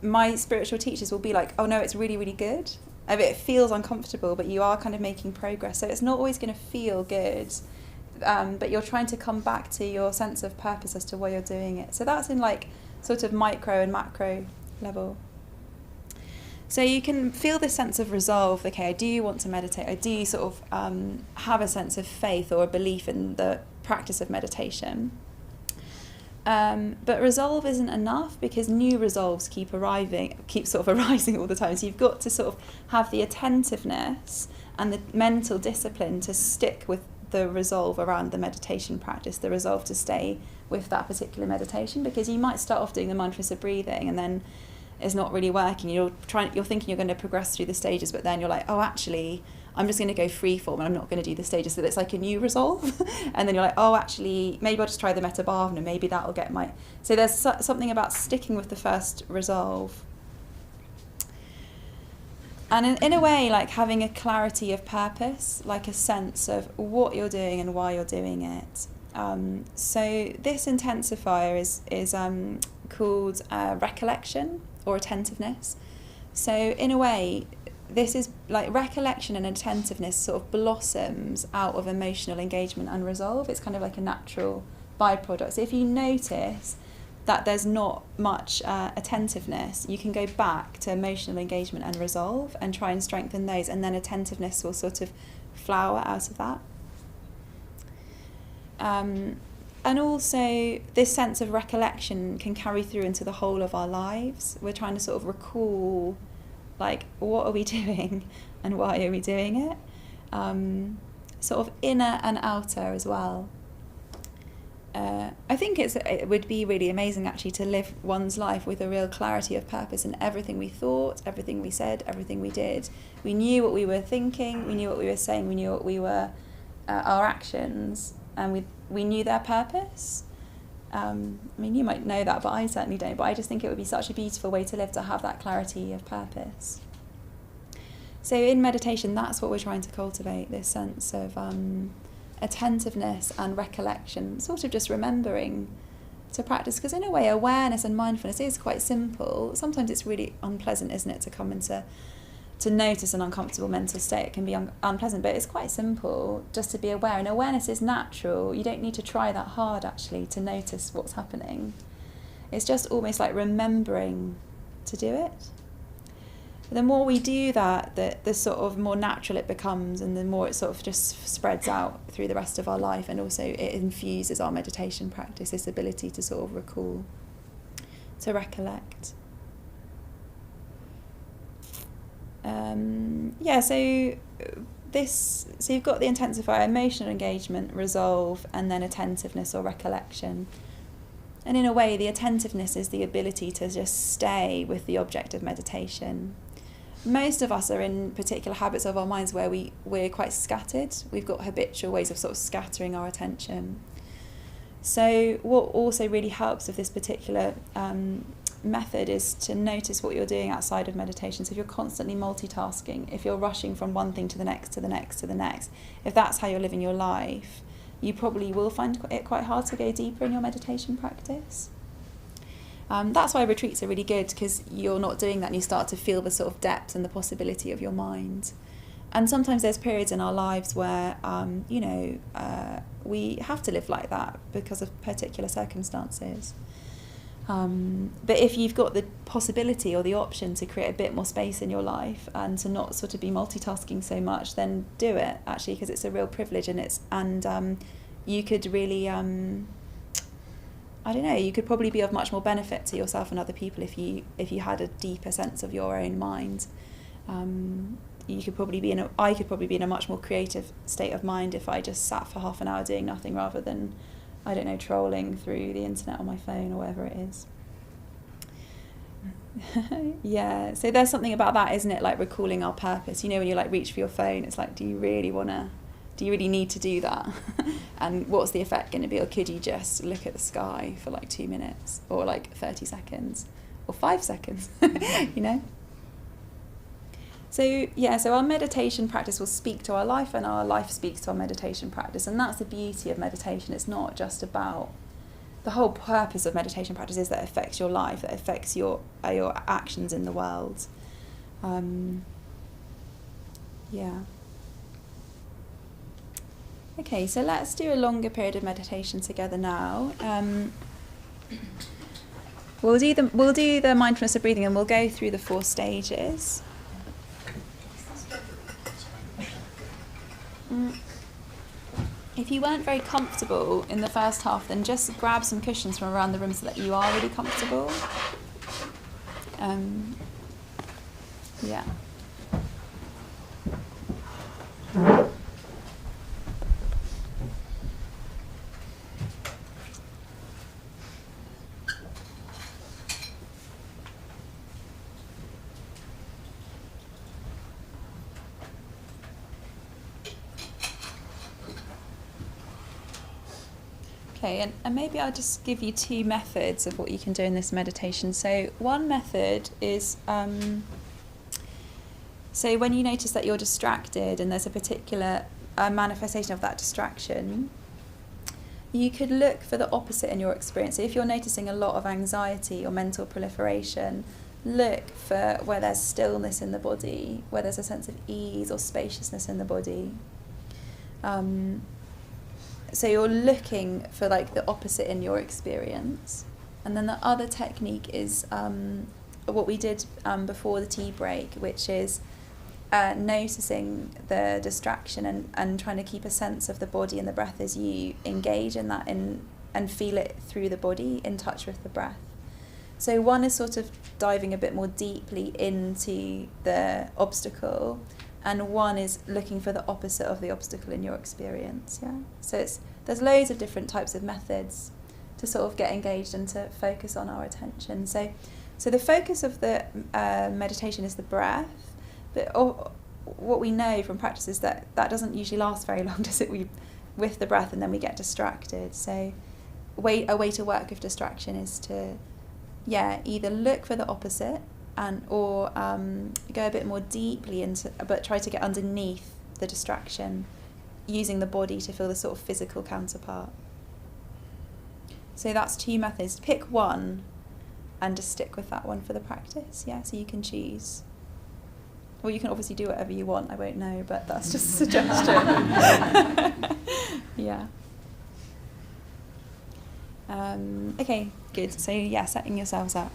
my spiritual teachers will be like, oh no, it's really, really good. I mean, it feels uncomfortable, but you are kind of making progress. So it's not always going to feel good, but you're trying to come back to your sense of purpose as to why you're doing it. So that's in like sort of micro and macro level. So you can feel this sense of resolve. Okay, I do want to meditate. I do sort of have a sense of faith or a belief in the practice of meditation. But resolve isn't enough, because new resolves keep sort of arising all the time. So you've got to sort of have the attentiveness and the mental discipline to stick with the resolve around the meditation practice, the resolve to stay with that particular meditation, because you might start off doing the mindfulness of breathing and then it's not really working. You're thinking you're going to progress through the stages, but then you're like, oh, actually, I'm just going to go freeform and I'm not going to do the stages. So it's like a new resolve. And then you're like, oh, actually, maybe I'll just try the metta bhavana. Maybe that'll get my... So there's something about sticking with the first resolve. And in a way, like having a clarity of purpose, like a sense of what you're doing and why you're doing it. So this intensifier is called recollection or attentiveness. So in a way, this is like recollection and attentiveness sort of blossoms out of emotional engagement and resolve. It's kind of like a natural byproduct. So if you notice that there's not much attentiveness, you can go back to emotional engagement and resolve and try and strengthen those, and then attentiveness will sort of flower out of that. And also this sense of recollection can carry through into the whole of our lives. We're trying to sort of recall, like, what are we doing and why are we doing it? Sort of inner and outer as well. I think it would be really amazing actually to live one's life with a real clarity of purpose in everything we thought, everything we said, everything we did. We knew what we were thinking, we knew what we were saying, we knew what we were, our actions, and we knew their purpose. I mean, you might know that, but I certainly don't. But I just think it would be such a beautiful way to live, to have that clarity of purpose. So in meditation, that's what we're trying to cultivate, this sense of attentiveness and recollection, sort of just remembering to practice. Because in a way, awareness and mindfulness is quite simple. Sometimes it's really unpleasant, isn't it, to come into to notice an uncomfortable mental state. It can be unpleasant, but it's quite simple just to be aware. And awareness is natural. You don't need to try that hard, actually, to notice what's happening. It's just almost like remembering to do it. The more we do that, the sort of more natural it becomes, and the more it sort of just spreads out through the rest of our life, and also it infuses our meditation practice, this ability to sort of recall, to recollect. So you've got the intensifier, emotional engagement, resolve, and then attentiveness or recollection. And in a way, the attentiveness is the ability to just stay with the object of meditation. Most of us are in particular habits of our minds where we're quite scattered. We've got habitual ways of sort of scattering our attention. So what also really helps with this particular method is to notice what you're doing outside of meditation. So if you're constantly multitasking, if you're rushing from one thing to the next, to the next, to the next, if that's how you're living your life, you probably will find it quite hard to go deeper in your meditation practice. That's why retreats are really good, because you're not doing that and you start to feel the sort of depth and the possibility of your mind. And sometimes there's periods in our lives where, we have to live like that because of particular circumstances. But if you've got the possibility or the option to create a bit more space in your life and to not sort of be multitasking so much, then do it, actually, because it's a real privilege, and you could really, you could probably be of much more benefit to yourself and other people if you had a deeper sense of your own mind. I could probably be in a much more creative state of mind if I just sat for half an hour doing nothing rather than, trolling through the internet on my phone or whatever it is. Yeah, so there's something about that, isn't it? Like recalling our purpose. When you reach for your phone, it's like, do you really need to do that? And what's the effect going to be? Or could you just look at the sky for 2 minutes or 30 seconds or 5 seconds, So our meditation practice will speak to our life, and our life speaks to our meditation practice. And that's the beauty of meditation. It's not just about, the whole purpose of meditation practice is that it affects your life, that it affects your actions in the world. Okay, so let's do a longer period of meditation together now. We'll do the mindfulness of breathing, and we'll go through the 4 stages. If you weren't very comfortable in the first half, then just grab some cushions from around the room so that you are really comfortable. Okay, and maybe I'll just give you 2 methods of what you can do in this meditation. So one method is, so when you notice that you're distracted and there's a particular manifestation of that distraction, you could look for the opposite in your experience. So if you're noticing a lot of anxiety or mental proliferation, look for where there's stillness in the body, where there's a sense of ease or spaciousness in the body. So you're looking for the opposite in your experience. And then the other technique is what we did before the tea break, which is noticing the distraction and trying to keep a sense of the body and the breath as you engage in that and feel it through the body, in touch with the breath. So one is sort of diving a bit more deeply into the obstacle, and one is looking for the opposite of the obstacle in your experience. Yeah. So it's there's loads of different types of methods to sort of get engaged and to focus on our attention. So the focus of the meditation is the breath, but what we know from practice is that doesn't usually last very long, does it? With the breath, and then we get distracted. So a way to work with distraction is to either look for the opposite or go a bit more deeply into, but try to get underneath the distraction, using the body to feel the sort of physical counterpart. So that's 2 methods. Pick one and just stick with that one for the practice. So you can choose. Well, you can obviously do whatever you want, I won't know, but that's just a suggestion. Okay, good. So setting yourselves up.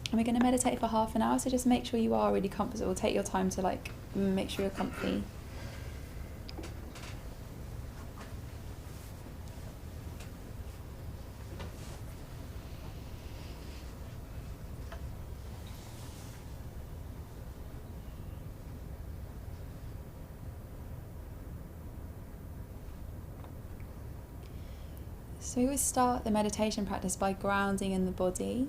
And we're going to meditate for half an hour, so just make sure you are really comfortable. Take your time to make sure you're comfy. So we always start the meditation practice by grounding in the body.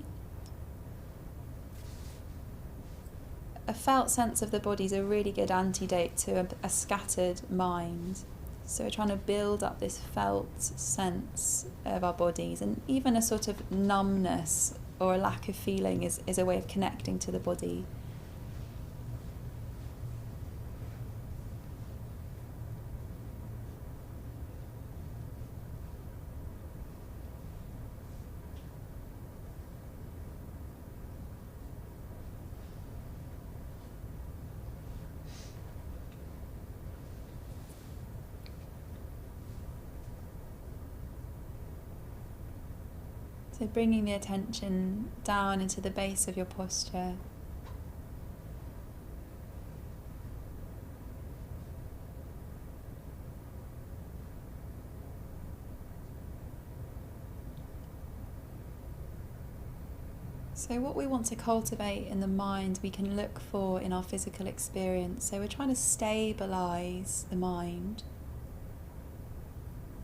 A felt sense of the body is a really good antidote to a scattered mind. So we're trying to build up this felt sense of our bodies, and even a sort of numbness or a lack of feeling is a way of connecting to the body. So bringing the attention down into the base of your posture. So what we want to cultivate in the mind, we can look for in our physical experience. So we're trying to stabilize the mind.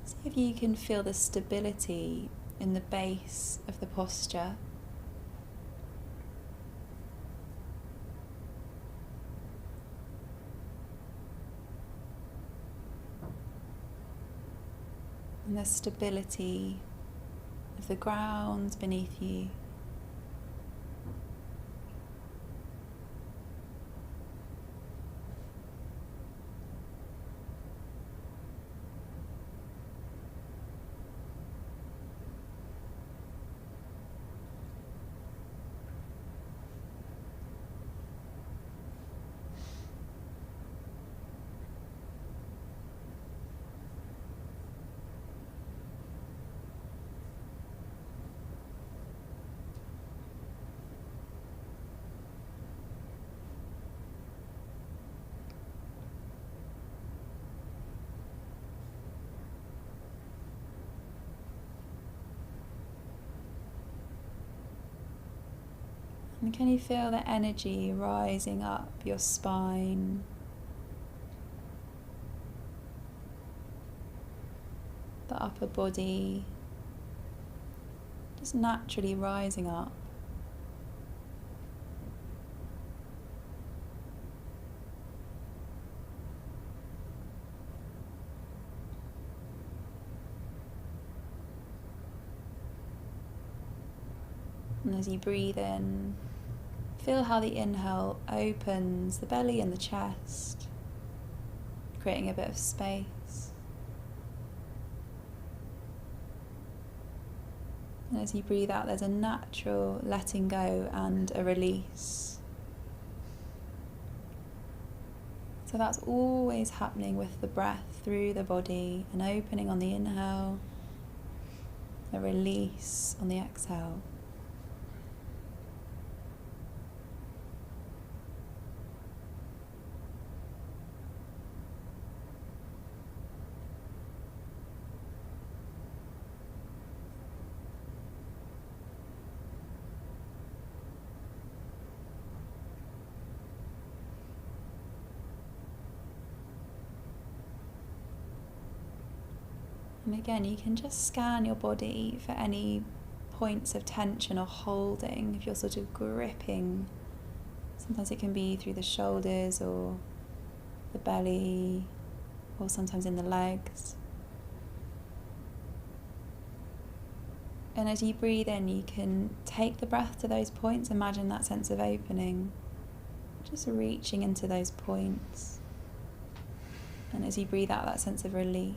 See if you can feel the stability in the base of the posture. And the stability of the ground beneath you. And can you feel the energy rising up your spine? The upper body, just naturally rising up. And as you breathe in, feel how the inhale opens the belly and the chest, creating a bit of space. And as you breathe out, there's a natural letting go and a release. So that's always happening with the breath through the body, an opening on the inhale, a release on the exhale. And again, you can just scan your body for any points of tension or holding. If you're sort of gripping, sometimes it can be through the shoulders or the belly, or sometimes in the legs. And as you breathe in, you can take the breath to those points. Imagine that sense of opening, just reaching into those points. And as you breathe out, that sense of release.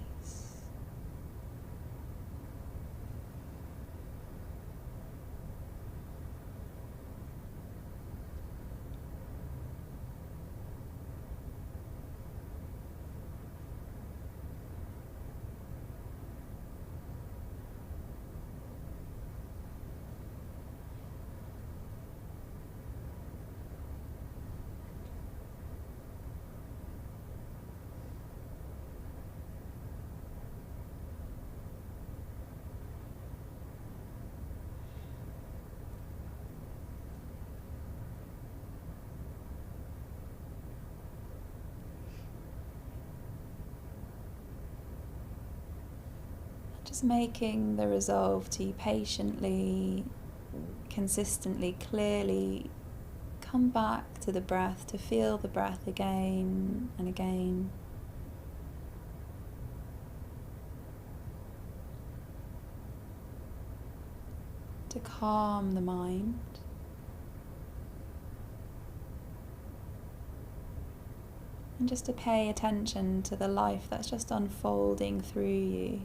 Just making the resolve to patiently, consistently, clearly come back to the breath, to feel the breath again and again. To calm the mind. And just to pay attention to the life that's just unfolding through you.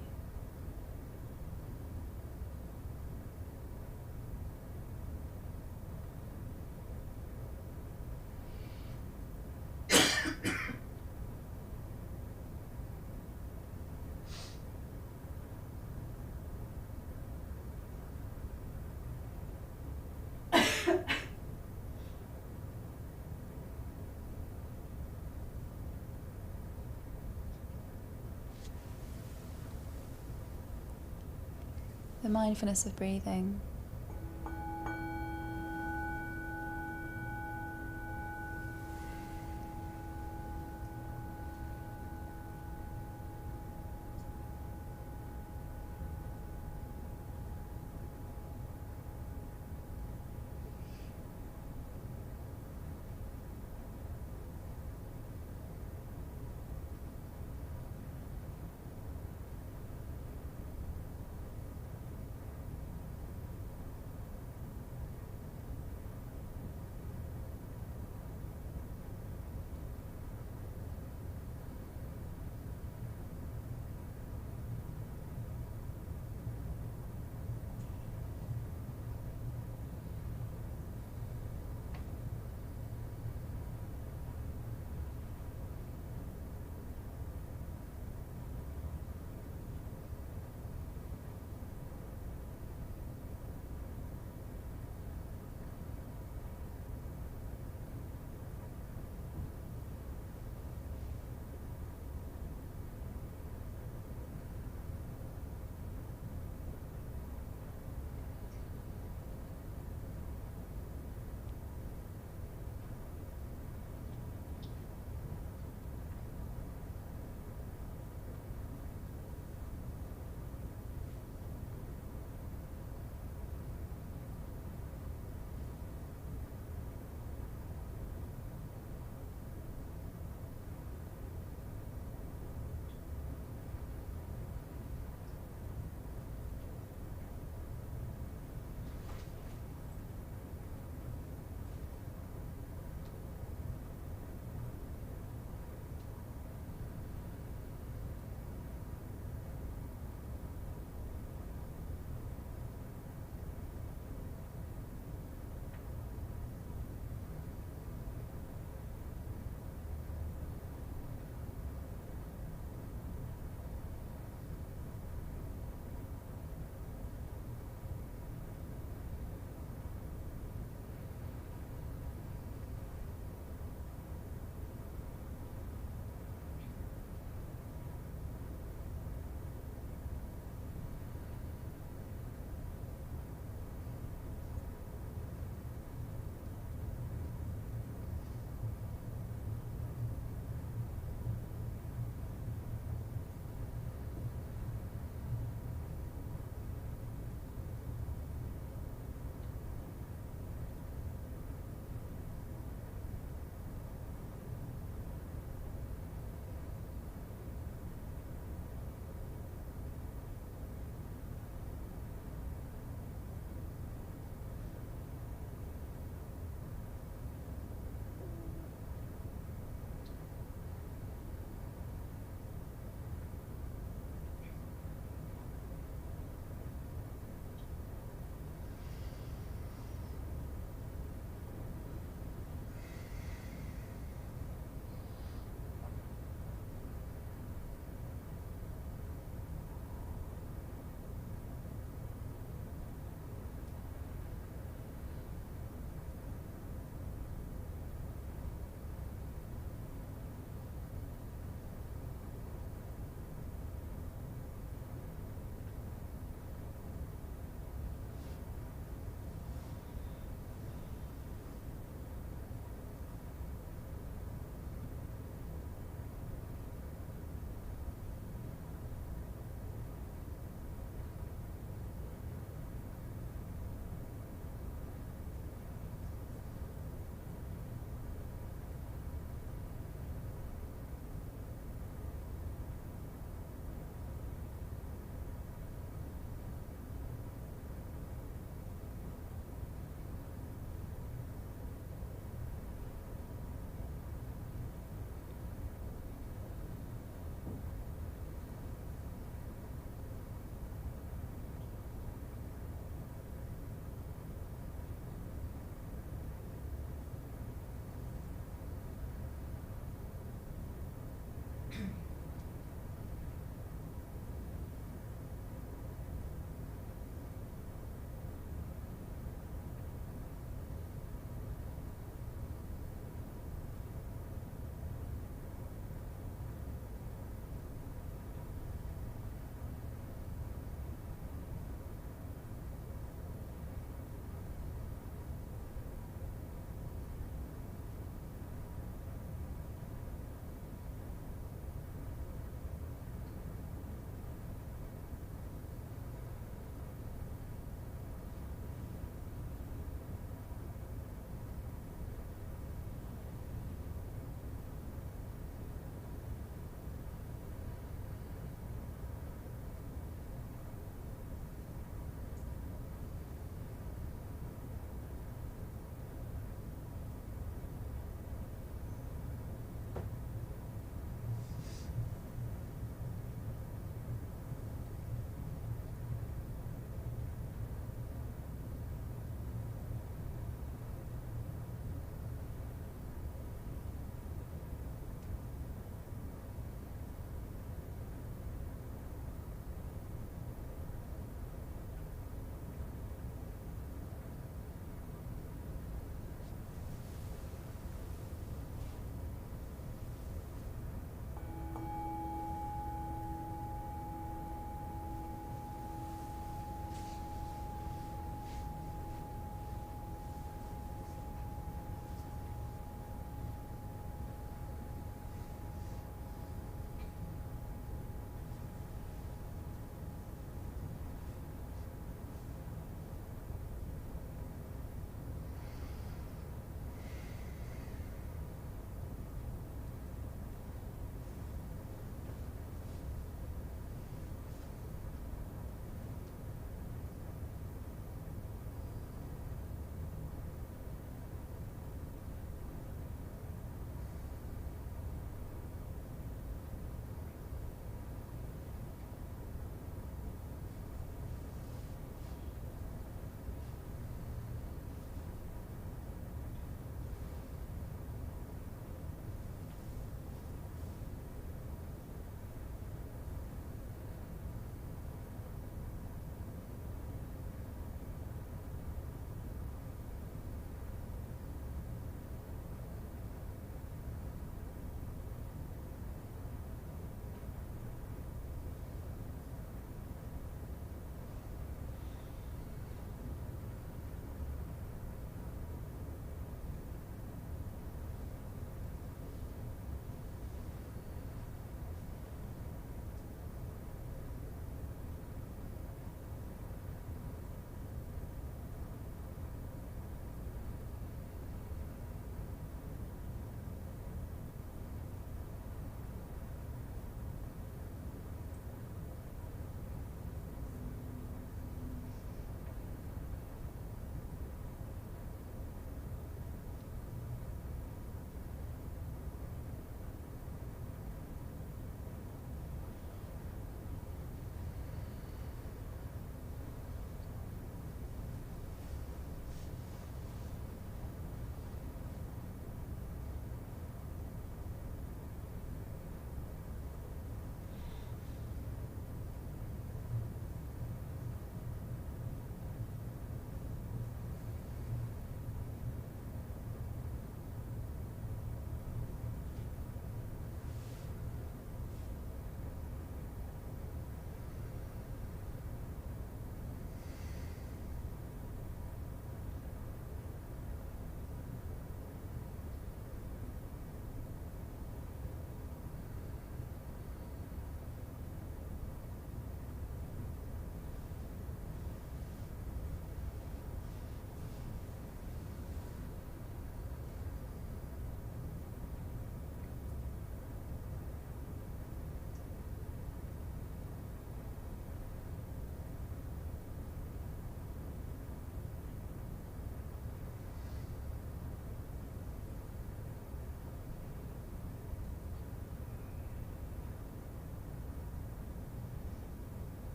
The mindfulness of breathing.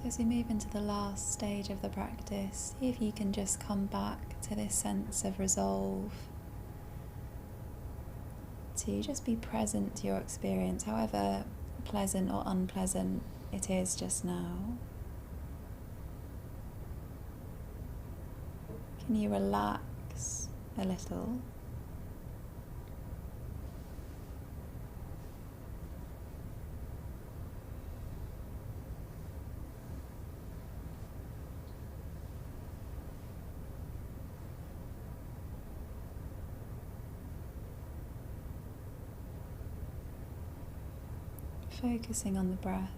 So as we move into the last stage of the practice, see if you can just come back to this sense of resolve, to just be present to your experience, however pleasant or unpleasant it is just now. Can you relax a little? Focusing on the breath.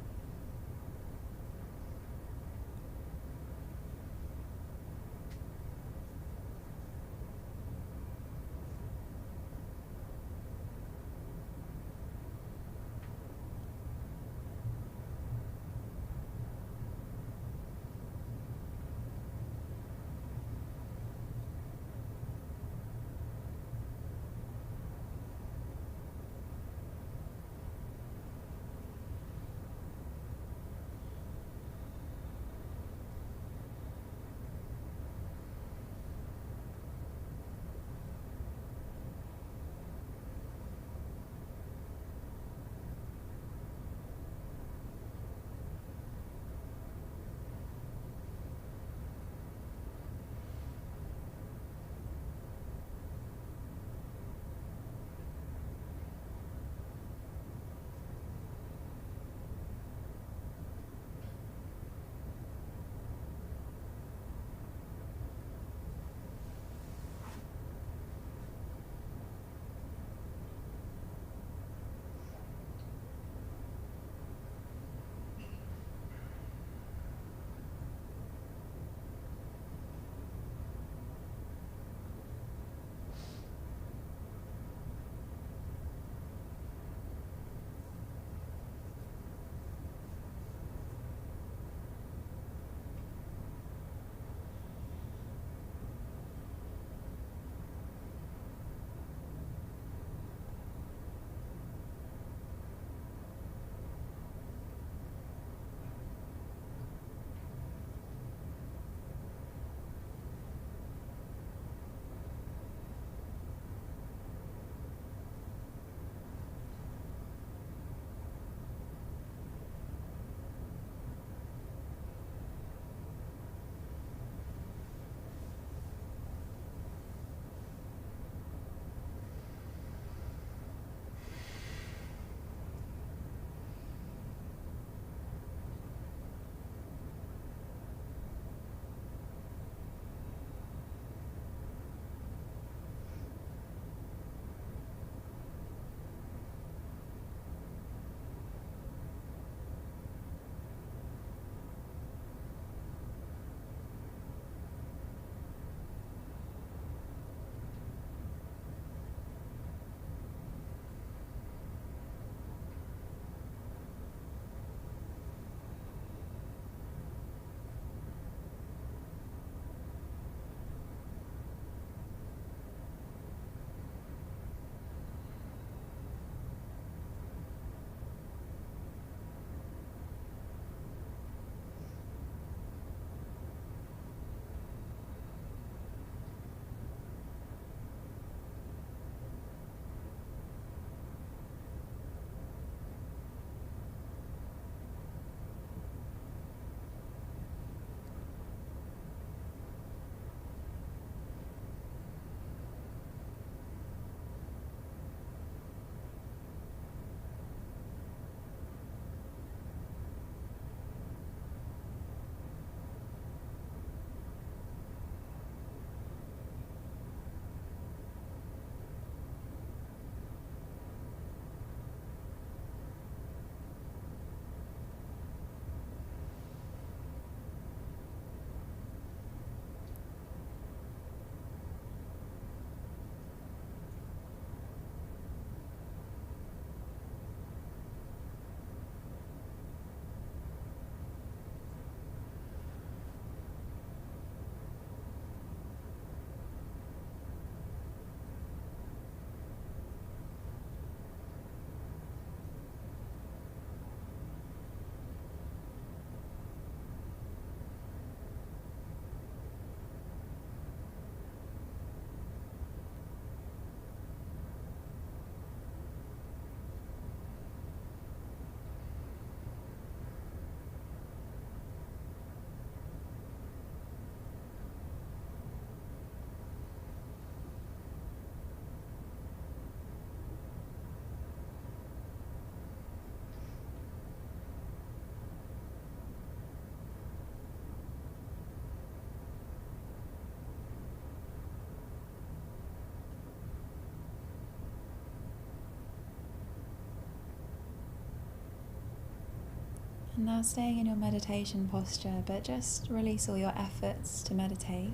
And now staying in your meditation posture, but just release all your efforts to meditate.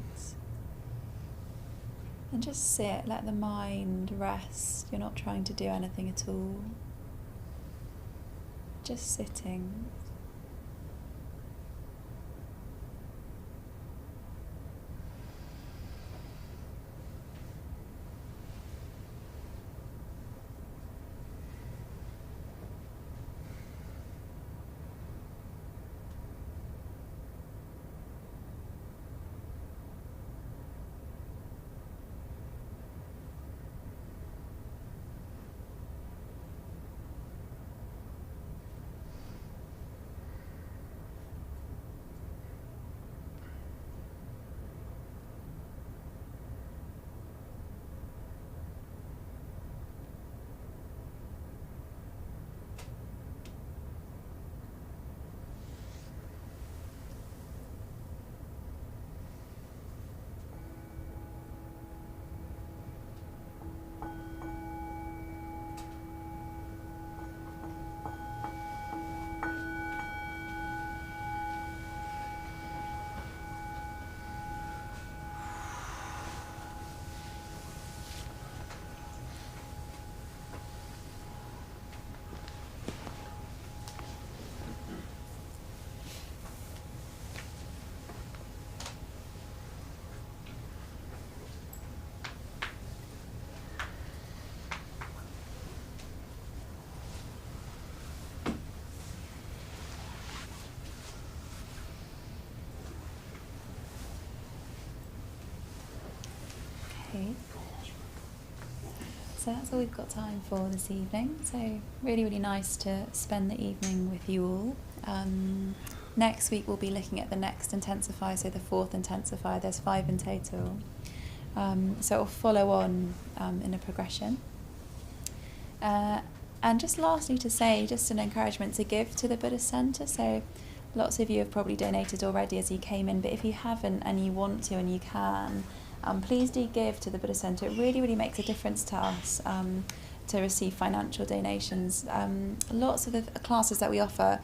And just sit, let the mind rest. You're not trying to do anything at all. Just sitting. Okay. So that's all we've got time for this evening. So really, really nice to spend the evening with you all. Next week we'll be looking at the next intensifier, so the fourth intensifier. There's 5 in total. So it'll follow on in a progression. And just lastly to say, just an encouragement to give to the Buddhist Centre. So lots of you have probably donated already as you came in, but if you haven't and you want to and you can, please do give to the Buddhist Centre. It really, really makes a difference to us to receive financial donations. Lots of the classes that we offer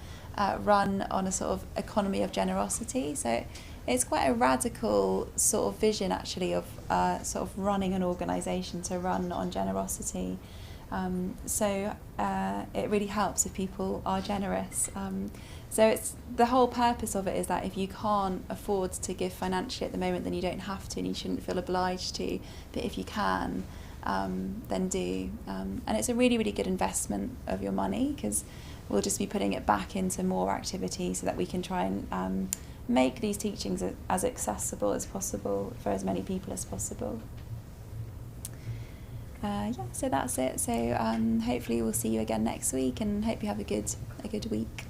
run on a sort of economy of generosity. So it's quite a radical sort of vision actually of sort of running an organisation to run on generosity. So it really helps if people are generous. So it's the whole purpose of it is that if you can't afford to give financially at the moment, then you don't have to and you shouldn't feel obliged to. But if you can, then do. And it's a really, really good investment of your money because we'll just be putting it back into more activity so that we can try and make these teachings as accessible as possible for as many people as possible. So that's it. So hopefully we'll see you again next week and hope you have a good week.